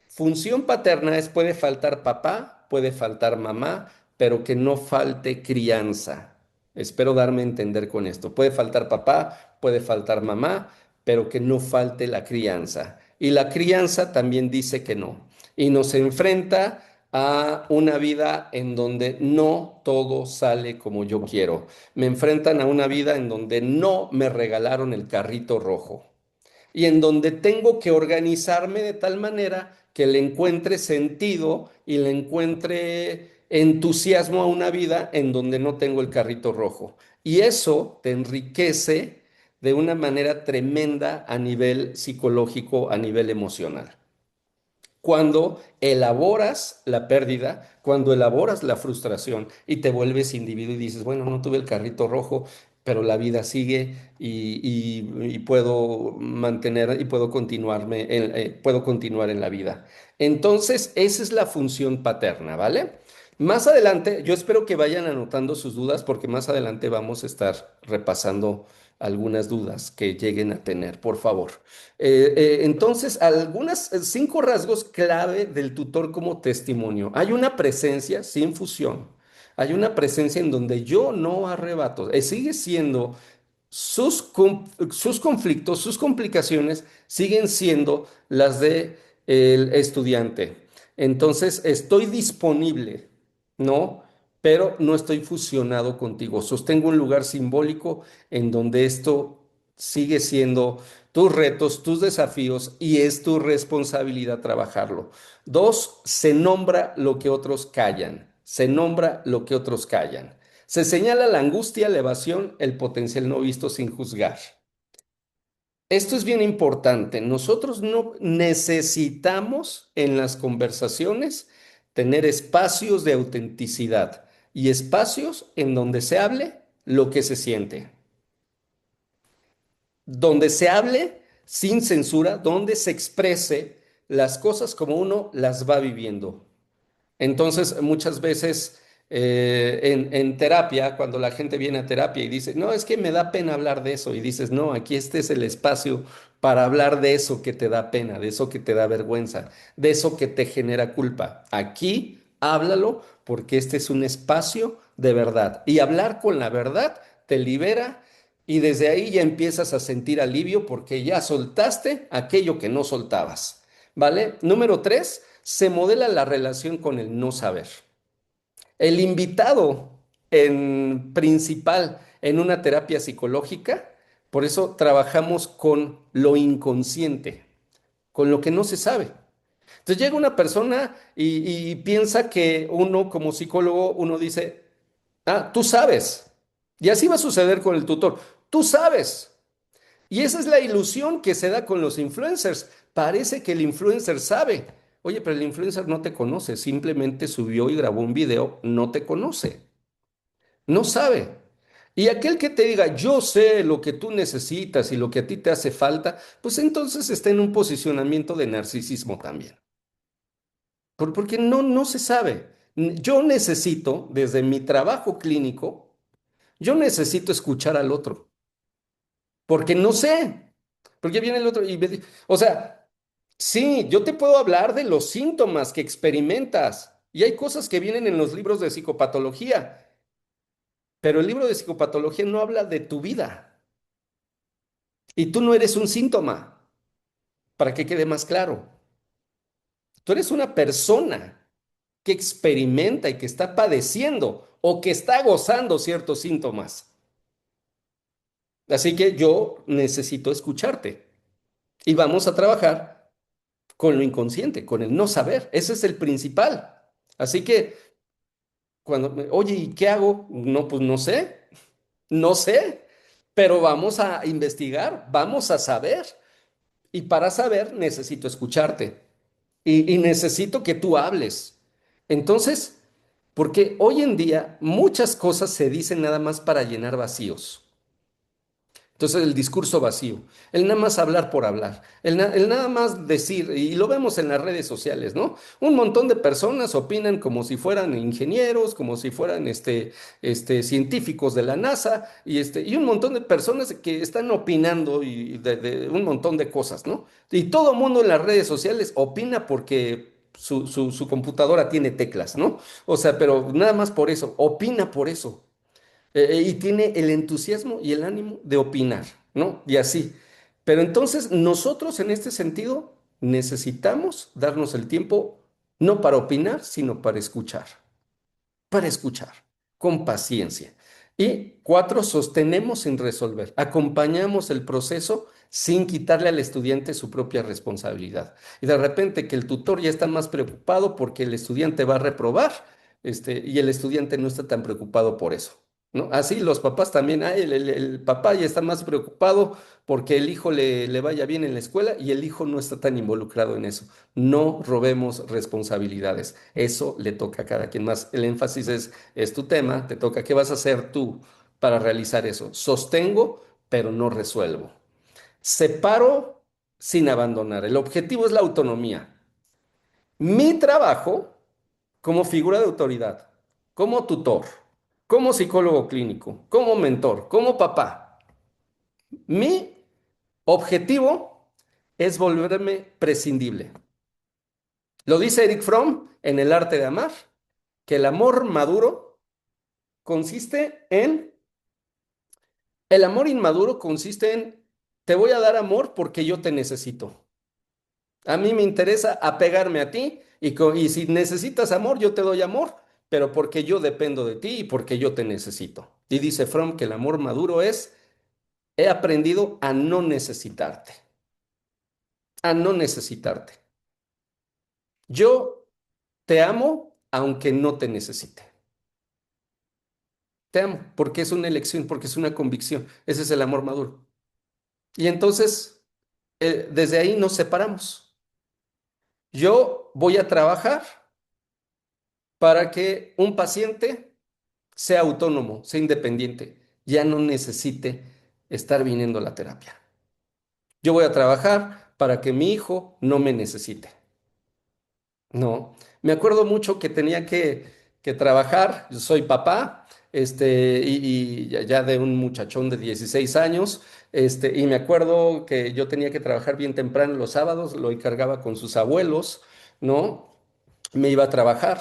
función paterna es puede faltar papá, puede faltar mamá, pero que no falte crianza. Espero darme a entender con esto. Puede faltar papá, puede faltar mamá, pero que no falte la crianza. Y la crianza también dice que no. Y nos enfrenta a una vida en donde no todo sale como yo quiero. Me enfrentan a una vida en donde no me regalaron el carrito rojo y en donde tengo que organizarme de tal manera que le encuentre sentido y le encuentre entusiasmo a una vida en donde no tengo el carrito rojo. Y eso te enriquece de una manera tremenda a nivel psicológico, a nivel emocional. Cuando elaboras la pérdida, cuando elaboras la frustración y te vuelves individuo y dices, bueno, no tuve el carrito rojo, pero la vida sigue y puedo mantener y puedo puedo continuar en la vida. Entonces, esa es la función paterna, ¿vale? Más adelante, yo espero que vayan anotando sus dudas porque más adelante vamos a estar repasando algunas dudas que lleguen a tener, por favor. Entonces, algunas 5 rasgos clave del tutor como testimonio. Hay una presencia sin fusión. Hay una presencia en donde yo no arrebato. Sigue siendo sus conflictos, sus complicaciones, siguen siendo las de el estudiante. Entonces, estoy disponible, ¿no? pero no estoy fusionado contigo. Sostengo un lugar simbólico en donde esto sigue siendo tus retos, tus desafíos y es tu responsabilidad trabajarlo. Dos, se nombra lo que otros callan. Se nombra lo que otros callan. Se señala la angustia, la evasión, el potencial no visto sin juzgar. Esto es bien importante. Nosotros no necesitamos en las conversaciones tener espacios de autenticidad y espacios en donde se hable lo que se siente, donde se hable sin censura, donde se exprese las cosas como uno las va viviendo. Entonces, muchas veces en terapia, cuando la gente viene a terapia y dice, no, es que me da pena hablar de eso, y dices, no, aquí este es el espacio para hablar de eso que te da pena, de eso que te da vergüenza, de eso que te genera culpa. Aquí háblalo porque este es un espacio de verdad. Y hablar con la verdad te libera y desde ahí ya empiezas a sentir alivio porque ya soltaste aquello que no soltabas. ¿Vale? Número tres, se modela la relación con el no saber. El invitado en principal en una terapia psicológica, por eso trabajamos con lo inconsciente, con lo que no se sabe. Entonces llega una persona y piensa que uno como psicólogo, uno dice, ah, tú sabes. Y así va a suceder con el tutor. Tú sabes. Y esa es la ilusión que se da con los influencers. Parece que el influencer sabe. Oye, pero el influencer no te conoce, simplemente subió y grabó un video, no te conoce, no sabe. Y aquel que te diga, yo sé lo que tú necesitas y lo que a ti te hace falta, pues entonces está en un posicionamiento de narcisismo también. Porque no se sabe. Yo necesito, desde mi trabajo clínico, yo necesito escuchar al otro, porque no sé. Porque viene el otro y me dice, o sea, sí, yo te puedo hablar de los síntomas que experimentas y hay cosas que vienen en los libros de psicopatología, pero el libro de psicopatología no habla de tu vida y tú no eres un síntoma, para que quede más claro. Tú eres una persona que experimenta y que está padeciendo o que está gozando ciertos síntomas. Así que yo necesito escucharte y vamos a trabajar con lo inconsciente, con el no saber. Ese es el principal. Así que oye, ¿y qué hago? No, pues no sé, no sé, pero vamos a investigar, vamos a saber. Y para saber necesito escucharte y necesito que tú hables. Entonces, porque hoy en día muchas cosas se dicen nada más para llenar vacíos. Entonces el discurso vacío, el nada más hablar por hablar, el nada más decir, y lo vemos en las redes sociales, ¿no? Un montón de personas opinan como si fueran ingenieros, como si fueran científicos de la NASA, y un montón de personas que están opinando y de un montón de cosas, ¿no? Y todo el mundo en las redes sociales opina porque su computadora tiene teclas, ¿no? O sea, pero nada más por eso, opina por eso y tiene el entusiasmo y el ánimo de opinar, ¿no? Y así. Pero entonces nosotros en este sentido necesitamos darnos el tiempo no para opinar, sino para escuchar, con paciencia. Y cuatro, sostenemos sin resolver, acompañamos el proceso sin quitarle al estudiante su propia responsabilidad. Y de repente que el tutor ya está más preocupado porque el estudiante va a reprobar, y el estudiante no está tan preocupado por eso. ¿No? Así los papás también, el papá ya está más preocupado porque el hijo le vaya bien en la escuela y el hijo no está tan involucrado en eso. No robemos responsabilidades. Eso le toca a cada quien más. El énfasis es tu tema, te toca. ¿Qué vas a hacer tú para realizar eso? Sostengo, pero no resuelvo. Separo sin abandonar. El objetivo es la autonomía. Mi trabajo como figura de autoridad, como tutor, como psicólogo clínico, como mentor, como papá. Mi objetivo es volverme prescindible. Lo dice Eric Fromm en El arte de amar, que el amor maduro consiste el amor inmaduro consiste en, te voy a dar amor porque yo te necesito. A mí me interesa apegarme a ti y si necesitas amor, yo te doy amor, pero porque yo dependo de ti y porque yo te necesito. Y dice Fromm que el amor maduro es, he aprendido a no necesitarte. Yo te amo aunque no te necesite. Te amo porque es una elección, porque es una convicción. Ese es el amor maduro. Y entonces, desde ahí nos separamos. Yo voy a trabajar para que un paciente sea autónomo, sea independiente, ya no necesite estar viniendo a la terapia. Yo voy a trabajar para que mi hijo no me necesite. No, me acuerdo mucho que tenía que trabajar, yo soy papá, y ya de un muchachón de 16 años, y me acuerdo que yo tenía que trabajar bien temprano los sábados, lo encargaba con sus abuelos, ¿no? Me iba a trabajar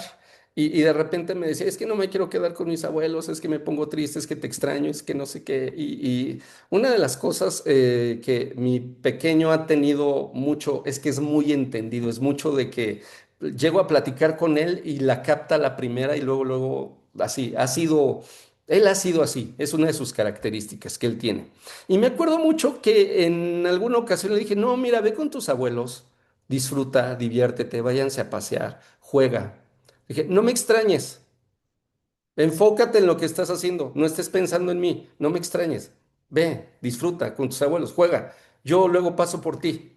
y de repente me decía, es que no me quiero quedar con mis abuelos, es que me pongo triste, es que te extraño, es que no sé qué. Y una de las cosas que mi pequeño ha tenido mucho es que es muy entendido, es mucho de que llego a platicar con él y la capta la primera y luego, así, él ha sido así, es una de sus características que él tiene. Y me acuerdo mucho que en alguna ocasión le dije, no, mira, ve con tus abuelos, disfruta, diviértete, váyanse a pasear, juega. Dije, no me extrañes, enfócate en lo que estás haciendo, no estés pensando en mí, no me extrañes. Ve, disfruta con tus abuelos, juega. Yo luego paso por ti,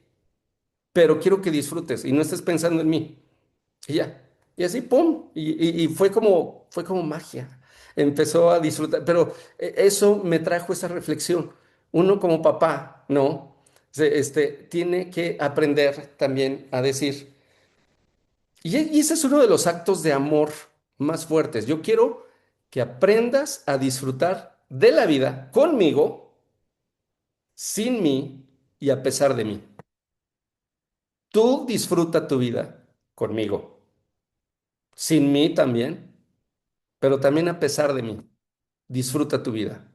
pero quiero que disfrutes y no estés pensando en mí. Y ya. Y así, ¡pum! Y fue como magia. Empezó a disfrutar, pero eso me trajo esa reflexión. Uno como papá, ¿no? Tiene que aprender también a decir, y ese es uno de los actos de amor más fuertes. Yo quiero que aprendas a disfrutar de la vida conmigo, sin mí y a pesar de mí. Tú disfruta tu vida conmigo, sin mí también, pero también a pesar de mí. Disfruta tu vida.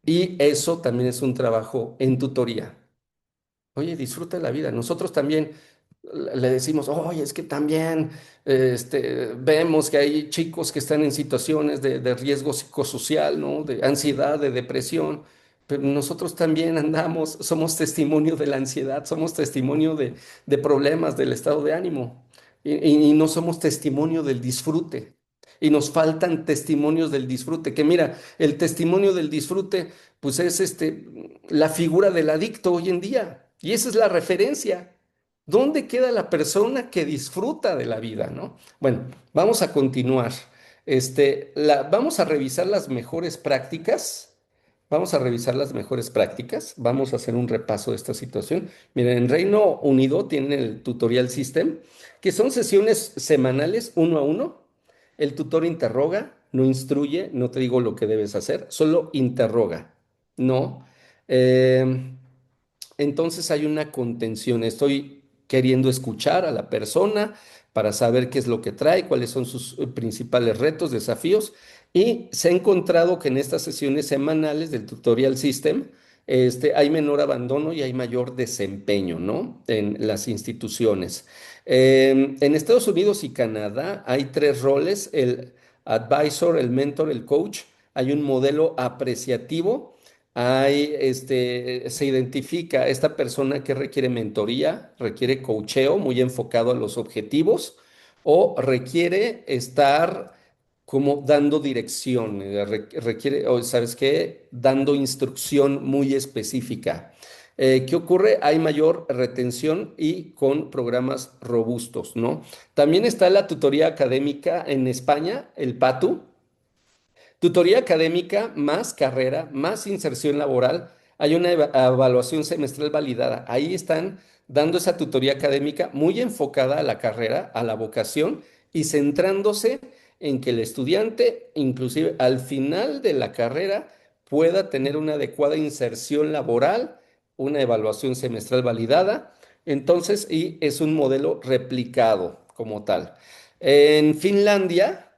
Y eso también es un trabajo en tutoría. Oye, disfruta de la vida. Nosotros también le decimos, oye, es que también vemos que hay chicos que están en situaciones de riesgo psicosocial, ¿no? De ansiedad, de depresión, pero nosotros también andamos, somos testimonio de la ansiedad, somos testimonio de problemas del estado de ánimo y no somos testimonio del disfrute. Y nos faltan testimonios del disfrute, que mira, el testimonio del disfrute, pues es la figura del adicto hoy en día. Y esa es la referencia. ¿Dónde queda la persona que disfruta de la vida, no? Bueno, vamos a continuar. Vamos a revisar las mejores prácticas. Vamos a revisar las mejores prácticas. Vamos a hacer un repaso de esta situación. Miren, en Reino Unido tienen el tutorial system, que son sesiones semanales uno a uno. El tutor interroga, no instruye, no te digo lo que debes hacer, solo interroga, ¿no? Em, entonces hay una contención. Estoy queriendo escuchar a la persona para saber qué es lo que trae, cuáles son sus principales retos, desafíos. Y se ha encontrado que en estas sesiones semanales del tutorial system, hay menor abandono y hay mayor desempeño, ¿no? En las instituciones. En Estados Unidos y Canadá hay tres roles: el advisor, el mentor, el coach. Hay un modelo apreciativo. Se identifica esta persona que requiere mentoría, requiere coacheo muy enfocado a los objetivos o requiere estar como dando dirección, requiere, o sabes qué, dando instrucción muy específica. ¿Qué ocurre? Hay mayor retención y con programas robustos, ¿no? También está la tutoría académica en España, el PATU. Tutoría académica más carrera, más inserción laboral. Hay una evaluación semestral validada. Ahí están dando esa tutoría académica muy enfocada a la carrera, a la vocación y centrándose en que el estudiante, inclusive al final de la carrera, pueda tener una adecuada inserción laboral, una evaluación semestral validada. Entonces, y es un modelo replicado como tal. En Finlandia,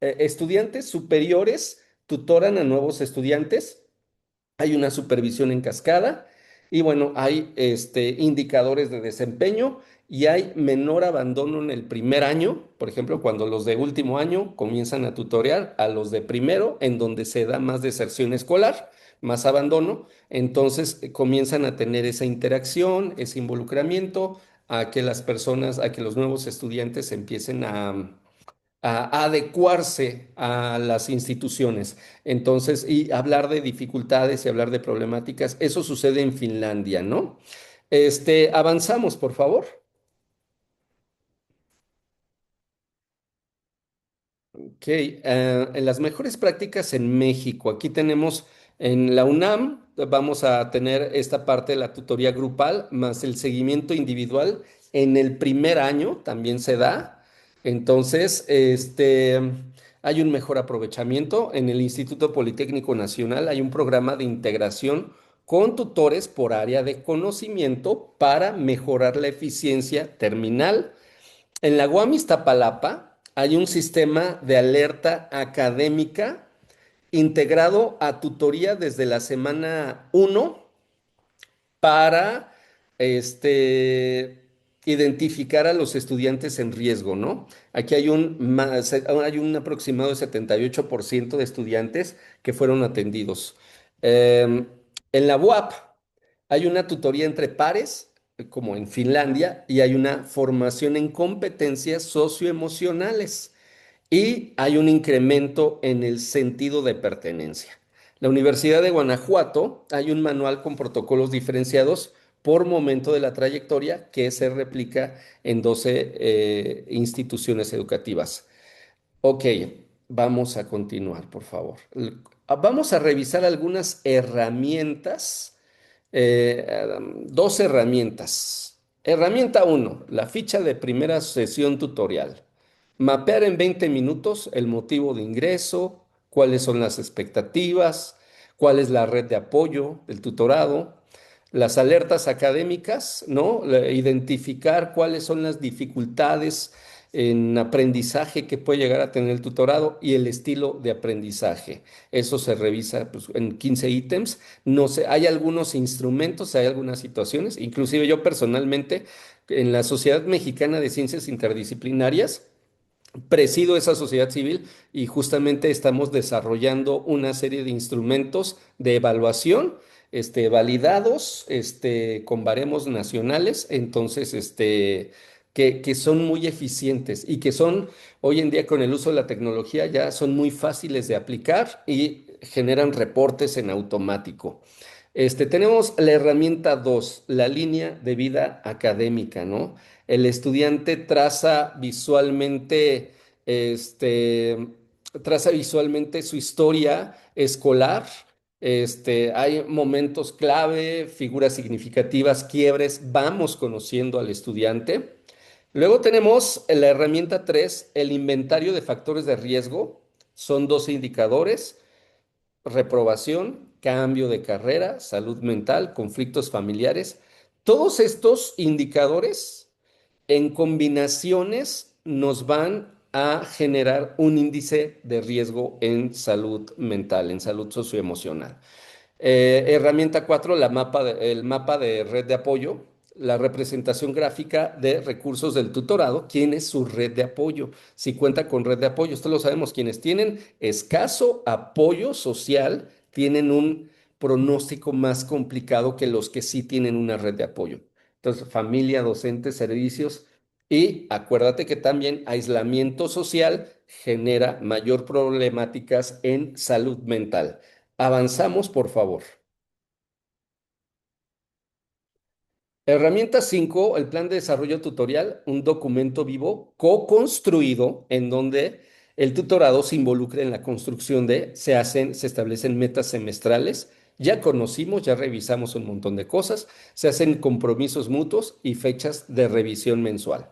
estudiantes superiores tutoran a nuevos estudiantes. Hay una supervisión en cascada Y bueno, hay indicadores de desempeño y hay menor abandono en el primer año, por ejemplo, cuando los de último año comienzan a tutorear a los de primero, en donde se da más deserción escolar, más abandono, entonces comienzan a tener esa interacción, ese involucramiento, a que las personas, a que los nuevos estudiantes empiecen a adecuarse a las instituciones. Entonces, y hablar de dificultades y hablar de problemáticas, eso sucede en Finlandia, ¿no? Avanzamos, por favor. Ok, en las mejores prácticas en México, aquí tenemos en la UNAM, vamos a tener esta parte de la tutoría grupal más el seguimiento individual en el primer año también se da. Entonces, hay un mejor aprovechamiento. En el Instituto Politécnico Nacional hay un programa de integración con tutores por área de conocimiento para mejorar la eficiencia terminal. En la UAM Iztapalapa hay un sistema de alerta académica integrado a tutoría desde la semana uno para identificar a los estudiantes en riesgo, ¿no? Aquí hay un aproximado de 78% de estudiantes que fueron atendidos. En la UAP hay una tutoría entre pares, como en Finlandia, y hay una formación en competencias socioemocionales y hay un incremento en el sentido de pertenencia. La Universidad de Guanajuato hay un manual con protocolos diferenciados por momento de la trayectoria que se replica en 12 instituciones educativas. Ok, vamos a continuar, por favor. Vamos a revisar algunas herramientas, dos herramientas. Herramienta uno, la ficha de primera sesión tutorial. Mapear en 20 minutos el motivo de ingreso, cuáles son las expectativas, cuál es la red de apoyo del tutorado, las alertas académicas, ¿no? Identificar cuáles son las dificultades en aprendizaje que puede llegar a tener el tutorado y el estilo de aprendizaje. Eso se revisa pues, en 15 ítems. No sé, hay algunos instrumentos, hay algunas situaciones, inclusive yo personalmente en la Sociedad Mexicana de Ciencias Interdisciplinarias, presido esa sociedad civil y justamente estamos desarrollando una serie de instrumentos de evaluación, validados, con baremos nacionales, entonces, que son muy eficientes y que son, hoy en día con el uso de la tecnología, ya son muy fáciles de aplicar y generan reportes en automático. Tenemos la herramienta 2, la línea de vida académica, ¿no? El estudiante este, traza visualmente su historia escolar. Hay momentos clave, figuras significativas, quiebres, vamos conociendo al estudiante. Luego tenemos la herramienta 3, el inventario de factores de riesgo. Son 12 indicadores: reprobación, cambio de carrera, salud mental, conflictos familiares. Todos estos indicadores en combinaciones nos van a generar un índice de riesgo en salud mental, en salud socioemocional. Herramienta 4, el mapa de red de apoyo, la representación gráfica de recursos del tutorado. ¿Quién es su red de apoyo? Si cuenta con red de apoyo, esto lo sabemos. Quienes tienen escaso apoyo social tienen un pronóstico más complicado que los que sí tienen una red de apoyo. Entonces, familia, docentes, servicios. Y acuérdate que también aislamiento social genera mayor problemáticas en salud mental. Avanzamos, por favor. Herramienta 5, el plan de desarrollo tutorial, un documento vivo co-construido en donde el tutorado se involucra en la construcción se establecen metas semestrales. Ya conocimos, ya revisamos un montón de cosas, se hacen compromisos mutuos y fechas de revisión mensual.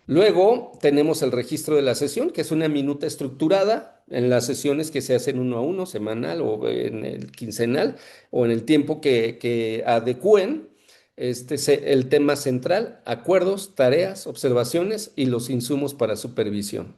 Luego tenemos el registro de la sesión, que es una minuta estructurada en las sesiones que se hacen uno a uno, semanal o en el quincenal, o en el tiempo que adecúen. El tema central: acuerdos, tareas, observaciones y los insumos para supervisión.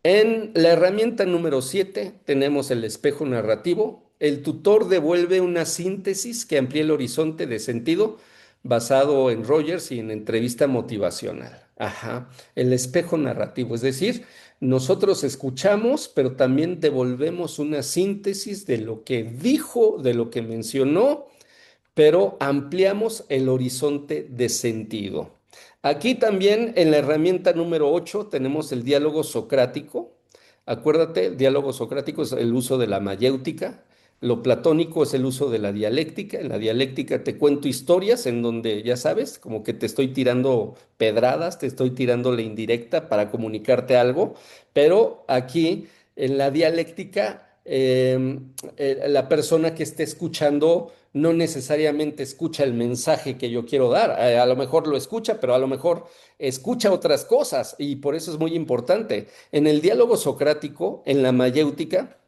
En la herramienta número 7 tenemos el espejo narrativo. El tutor devuelve una síntesis que amplía el horizonte de sentido basado en Rogers y en entrevista motivacional. Ajá, el espejo narrativo, es decir, nosotros escuchamos, pero también devolvemos una síntesis de lo que dijo, de lo que mencionó, pero ampliamos el horizonte de sentido. Aquí también en la herramienta número 8 tenemos el diálogo socrático. Acuérdate, el diálogo socrático es el uso de la mayéutica, lo platónico es el uso de la dialéctica. En la dialéctica te cuento historias en donde, ya sabes, como que te estoy tirando pedradas, te estoy tirando la indirecta para comunicarte algo, pero aquí en la dialéctica la persona que esté escuchando no necesariamente escucha el mensaje que yo quiero dar. A lo mejor lo escucha, pero a lo mejor escucha otras cosas y por eso es muy importante. En el diálogo socrático, en la mayéutica,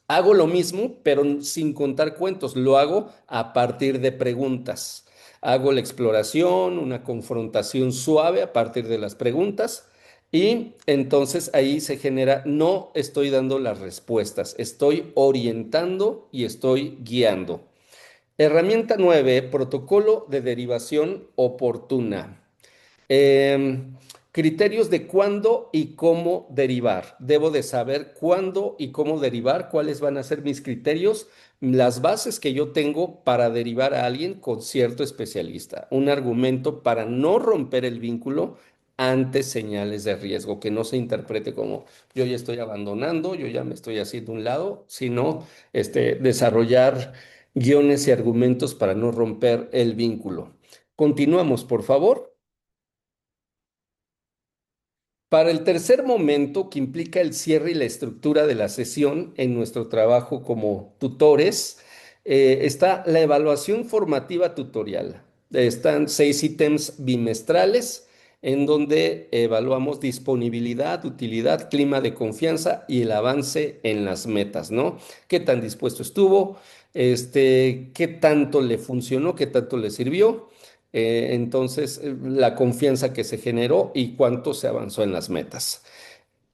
hago lo mismo, pero sin contar cuentos. Lo hago a partir de preguntas. Hago la exploración, una confrontación suave a partir de las preguntas. Y entonces ahí se genera, no estoy dando las respuestas, estoy orientando y estoy guiando. Herramienta 9, protocolo de derivación oportuna. Em, Criterios de cuándo y cómo derivar. Debo de saber cuándo y cómo derivar, cuáles van a ser mis criterios, las bases que yo tengo para derivar a alguien con cierto especialista. Un argumento para no romper el vínculo ante señales de riesgo, que no se interprete como yo ya estoy abandonando, yo ya me estoy haciendo un lado, sino desarrollar guiones y argumentos para no romper el vínculo. Continuamos, por favor. Para el tercer momento, que implica el cierre y la estructura de la sesión en nuestro trabajo como tutores, está la evaluación formativa tutorial. Están 6 ítems bimestrales en donde evaluamos disponibilidad, utilidad, clima de confianza y el avance en las metas, ¿no? ¿Qué tan dispuesto estuvo? ¿Qué tanto le funcionó? ¿Qué tanto le sirvió? Entonces, la confianza que se generó y cuánto se avanzó en las metas.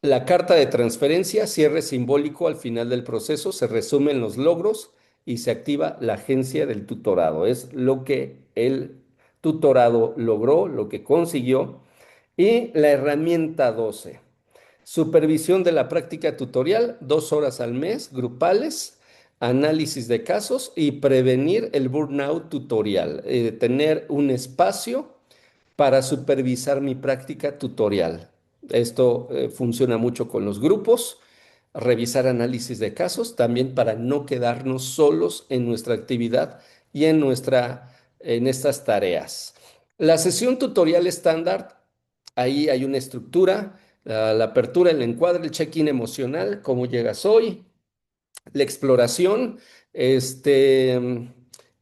La carta de transferencia, cierre simbólico al final del proceso, se resumen los logros y se activa la agencia del tutorado. Es lo que el tutorado logró, lo que consiguió. Y la herramienta 12. Supervisión de la práctica tutorial, 2 horas al mes, grupales, análisis de casos y prevenir el burnout tutorial. Tener un espacio para supervisar mi práctica tutorial. Esto funciona mucho con los grupos, revisar análisis de casos, también para no quedarnos solos en nuestra actividad y en estas tareas. La sesión tutorial estándar, ahí hay una estructura, la apertura, el encuadre, el check-in emocional, cómo llegas hoy, la exploración, que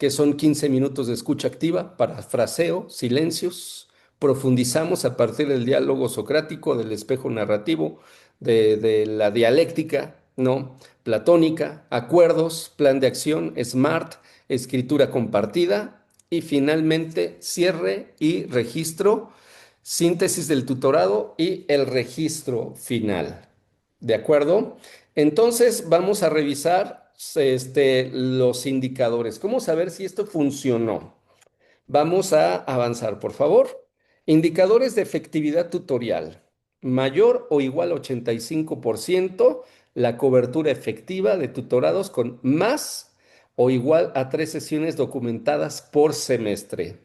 son 15 minutos de escucha activa, parafraseo, silencios. Profundizamos a partir del diálogo socrático, del espejo narrativo, de la dialéctica, ¿no? Platónica, acuerdos, plan de acción, SMART, escritura compartida y finalmente cierre y registro, síntesis del tutorado y el registro final. ¿De acuerdo? Entonces vamos a revisar los indicadores. ¿Cómo saber si esto funcionó? Vamos a avanzar, por favor. Indicadores de efectividad tutorial. Mayor o igual a 85% la cobertura efectiva de tutorados con más o igual a 3 sesiones documentadas por semestre.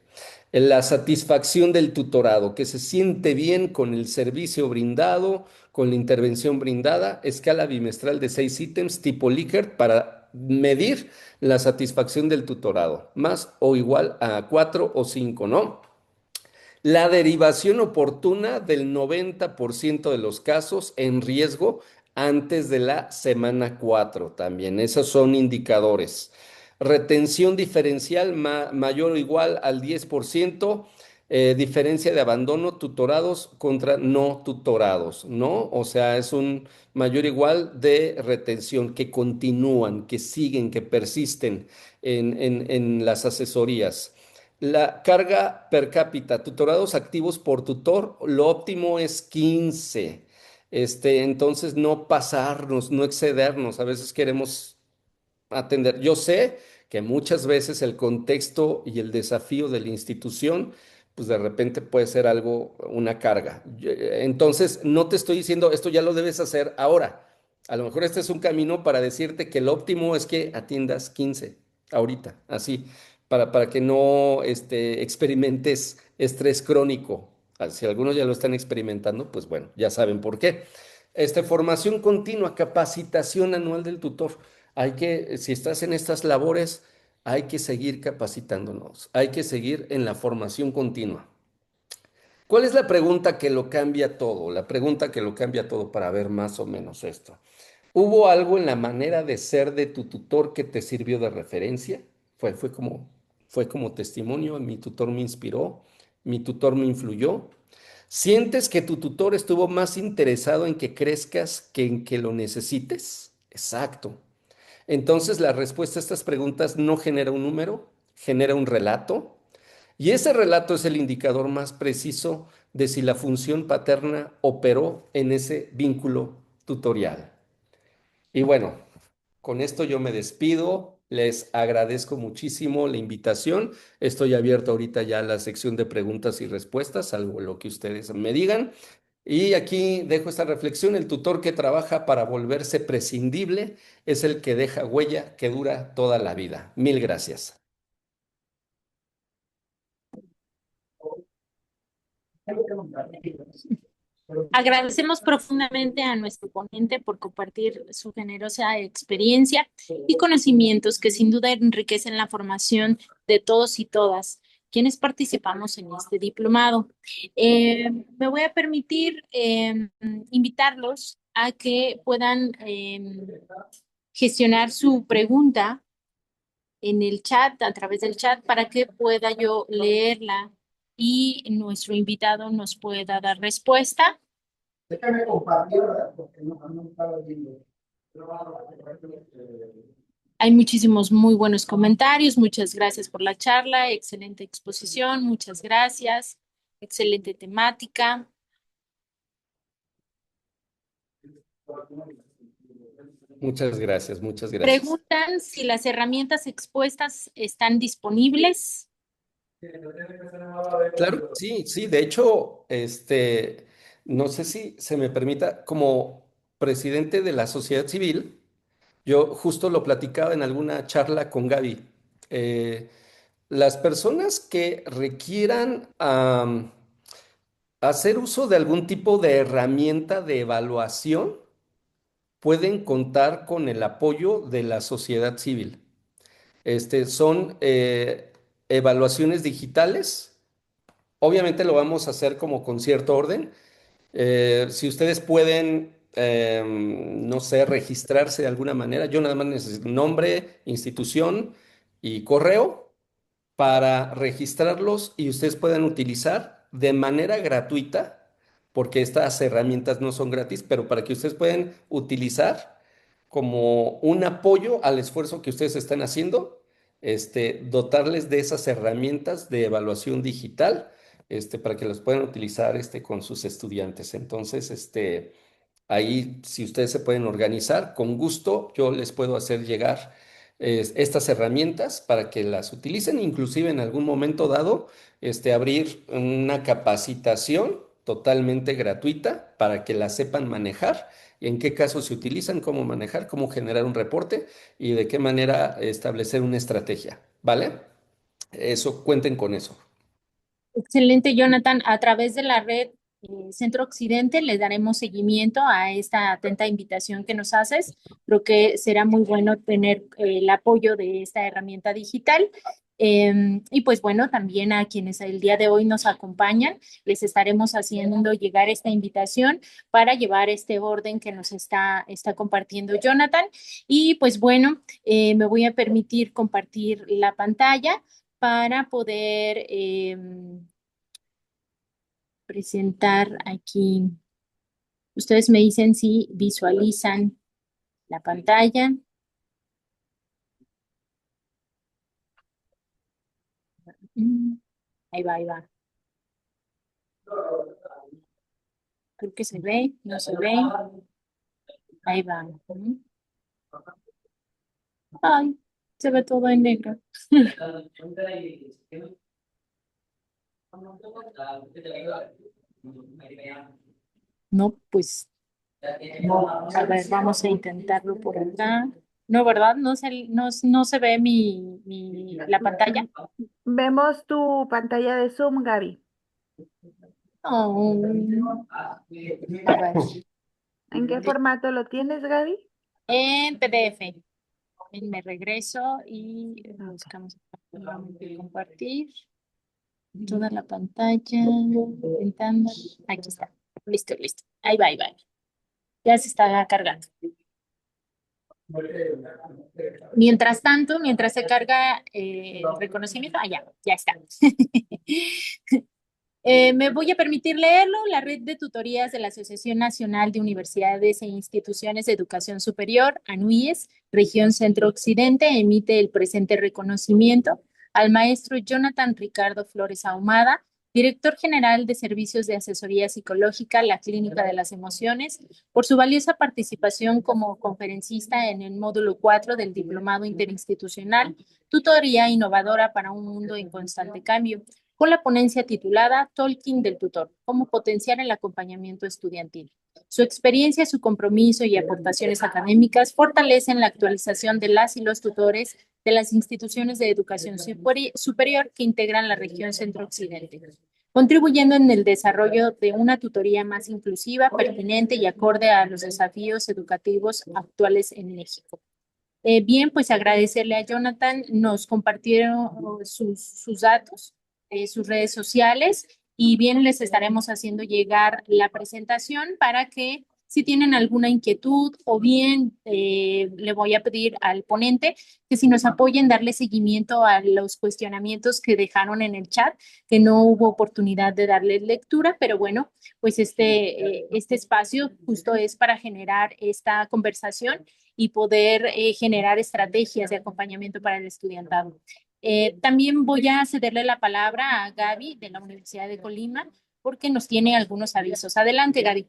La satisfacción del tutorado, que se siente bien con el servicio brindado, con la intervención brindada, escala bimestral de 6 ítems tipo Likert para medir la satisfacción del tutorado, más o igual a 4 o 5, ¿no? La derivación oportuna del 90% de los casos en riesgo antes de la semana 4 también. Esos son indicadores. Retención diferencial mayor o igual al 10%, diferencia de abandono tutorados contra no tutorados, ¿no? O sea, es un mayor o igual de retención, que continúan, que siguen, que persisten en las asesorías. La carga per cápita, tutorados activos por tutor, lo óptimo es 15. Entonces no pasarnos, no excedernos. A veces queremos atender. Yo sé que muchas veces el contexto y el desafío de la institución, pues de repente puede ser algo, una carga. Entonces, no te estoy diciendo esto ya lo debes hacer ahora. A lo mejor este es un camino para decirte que lo óptimo es que atiendas 15 ahorita, así, para que no experimentes estrés crónico. Si algunos ya lo están experimentando, pues bueno, ya saben por qué. Formación continua, capacitación anual del tutor. Si estás en estas labores, hay que seguir capacitándonos, hay que seguir en la formación continua. ¿Cuál es la pregunta que lo cambia todo? La pregunta que lo cambia todo para ver más o menos esto. ¿Hubo algo en la manera de ser de tu tutor que te sirvió de referencia? Fue como testimonio, mi tutor me inspiró, mi tutor me influyó. ¿Sientes que tu tutor estuvo más interesado en que crezcas que en que lo necesites? Exacto. Entonces, la respuesta a estas preguntas no genera un número, genera un relato, y ese relato es el indicador más preciso de si la función paterna operó en ese vínculo tutorial. Y bueno, con esto yo me despido. Les agradezco muchísimo la invitación. Estoy abierto ahorita ya a la sección de preguntas y respuestas, salvo lo que ustedes me digan. Y aquí dejo esta reflexión. El tutor que trabaja para volverse prescindible es el que deja huella que dura toda la vida. Mil gracias. Agradecemos profundamente a nuestro ponente por compartir su generosa experiencia y conocimientos que sin duda enriquecen la formación de todos y todas quienes participamos en este diplomado. Me voy a permitir invitarlos a que puedan gestionar su pregunta en el chat, a través del chat, para que pueda yo leerla y nuestro invitado nos pueda dar respuesta. Déjame compartir, ¿verdad? Porque no estaba viendo. Hay muchísimos muy buenos comentarios. Muchas gracias por la charla. Excelente exposición. Muchas gracias. Excelente temática. Muchas gracias, muchas gracias. Preguntan si las herramientas expuestas están disponibles. Claro, sí, sí. De hecho, no sé si se me permita, como presidente de la sociedad civil, yo justo lo platicaba en alguna charla con Gaby. Eh, las personas que requieran hacer uso de algún tipo de herramienta de evaluación pueden contar con el apoyo de la sociedad civil. Son evaluaciones digitales. Obviamente lo vamos a hacer como con cierto orden. Si ustedes pueden, no sé, registrarse de alguna manera, yo nada más necesito nombre, institución y correo para registrarlos y ustedes puedan utilizar de manera gratuita, porque estas herramientas no son gratis, pero para que ustedes puedan utilizar como un apoyo al esfuerzo que ustedes están haciendo, dotarles de esas herramientas de evaluación digital, para que las puedan utilizar, con sus estudiantes. Entonces, ahí, si ustedes se pueden organizar, con gusto yo les puedo hacer llegar estas herramientas para que las utilicen, inclusive en algún momento dado, abrir una capacitación totalmente gratuita para que la sepan manejar, y en qué casos se utilizan, cómo manejar, cómo generar un reporte y de qué manera establecer una estrategia, ¿vale? Eso, cuenten con eso. Excelente, Jonathan. A través de la red Centro Occidente le daremos seguimiento a esta atenta invitación que nos haces. Creo que será muy bueno tener el apoyo de esta herramienta digital. Y pues bueno, también a quienes el día de hoy nos acompañan, les estaremos haciendo llegar esta invitación para llevar este orden que nos está compartiendo Jonathan. Y pues bueno, me voy a permitir compartir la pantalla para poder presentar aquí. Ustedes me dicen si visualizan la pantalla. Mm, ahí va, ahí va. Creo que se ve, no se ve. Ahí va. Ay, se ve todo en negro. No, pues, a ver, vamos a intentarlo por acá. No, ¿verdad? No se ve la pantalla. Vemos tu pantalla de Zoom, Gaby. Oh, a ver, ¿En qué formato lo tienes, Gaby? en PDF. Me regreso y buscamos compartir toda la pantalla, ventana. Aquí está. Listo, listo. Ahí va, ahí va. Ya se está cargando. Mientras tanto, mientras se carga el reconocimiento, ya está. Me voy a permitir leerlo. La red de tutorías de la Asociación Nacional de Universidades e Instituciones de Educación Superior, ANUYES, Región Centro Occidente, emite el presente reconocimiento al maestro Jonathan Ricardo Flores Ahumada, director general de Servicios de Asesoría Psicológica, la Clínica de las Emociones, por su valiosa participación como conferencista en el módulo 4 del Diplomado Interinstitucional, Tutoría Innovadora para un Mundo en Constante Cambio, con la ponencia titulada Talking del tutor, cómo potenciar el acompañamiento estudiantil. Su experiencia, su compromiso y aportaciones académicas fortalecen la actualización de las y los tutores de las instituciones de educación superior que integran la región centro-occidente, contribuyendo en el desarrollo de una tutoría más inclusiva, pertinente y acorde a los desafíos educativos actuales en México. Bien, pues agradecerle a Jonathan, nos compartieron sus datos, sus redes sociales, y bien les estaremos haciendo llegar la presentación para que si tienen alguna inquietud o bien le voy a pedir al ponente que si nos apoyen darle seguimiento a los cuestionamientos que dejaron en el chat, que no hubo oportunidad de darle lectura, pero bueno, pues este espacio justo es para generar esta conversación y poder generar estrategias de acompañamiento para el estudiantado. También voy a cederle la palabra a Gaby de la Universidad de Colima porque nos tiene algunos avisos. Adelante, Gaby.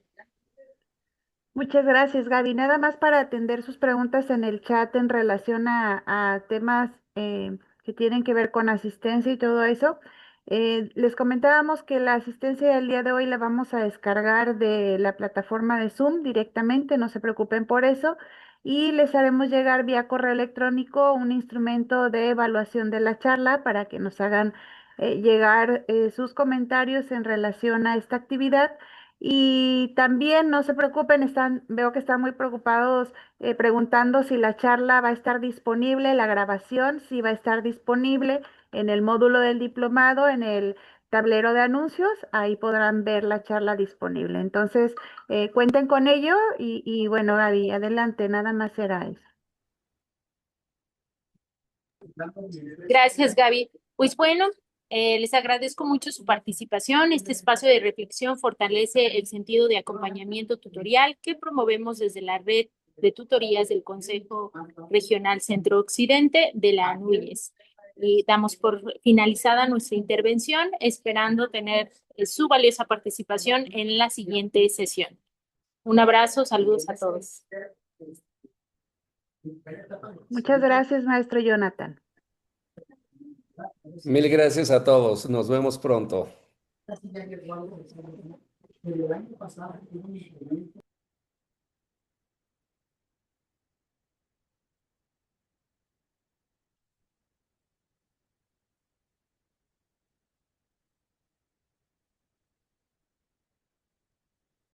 Muchas gracias, Gaby. Nada más para atender sus preguntas en el chat en relación a temas que tienen que ver con asistencia y todo eso. Les comentábamos que la asistencia del día de hoy la vamos a descargar de la plataforma de Zoom directamente, no se preocupen por eso. Y les haremos llegar vía correo electrónico un instrumento de evaluación de la charla para que nos hagan llegar sus comentarios en relación a esta actividad. Y también no se preocupen, veo que están muy preocupados preguntando si la charla va a estar disponible, la grabación, si va a estar disponible en el módulo del diplomado, en el tablero de anuncios, ahí podrán ver la charla disponible. Entonces, cuenten con ello y bueno, Gaby, adelante, nada más será eso. Gracias, Gaby. Pues bueno, les agradezco mucho su participación. Este espacio de reflexión fortalece el sentido de acompañamiento tutorial que promovemos desde la red de tutorías del Consejo Regional Centro Occidente de la ANUYES. Y damos por finalizada nuestra intervención, esperando tener su valiosa participación en la siguiente sesión. Un abrazo, saludos a todos. Muchas gracias, maestro Jonathan. Mil gracias a todos. Nos vemos pronto.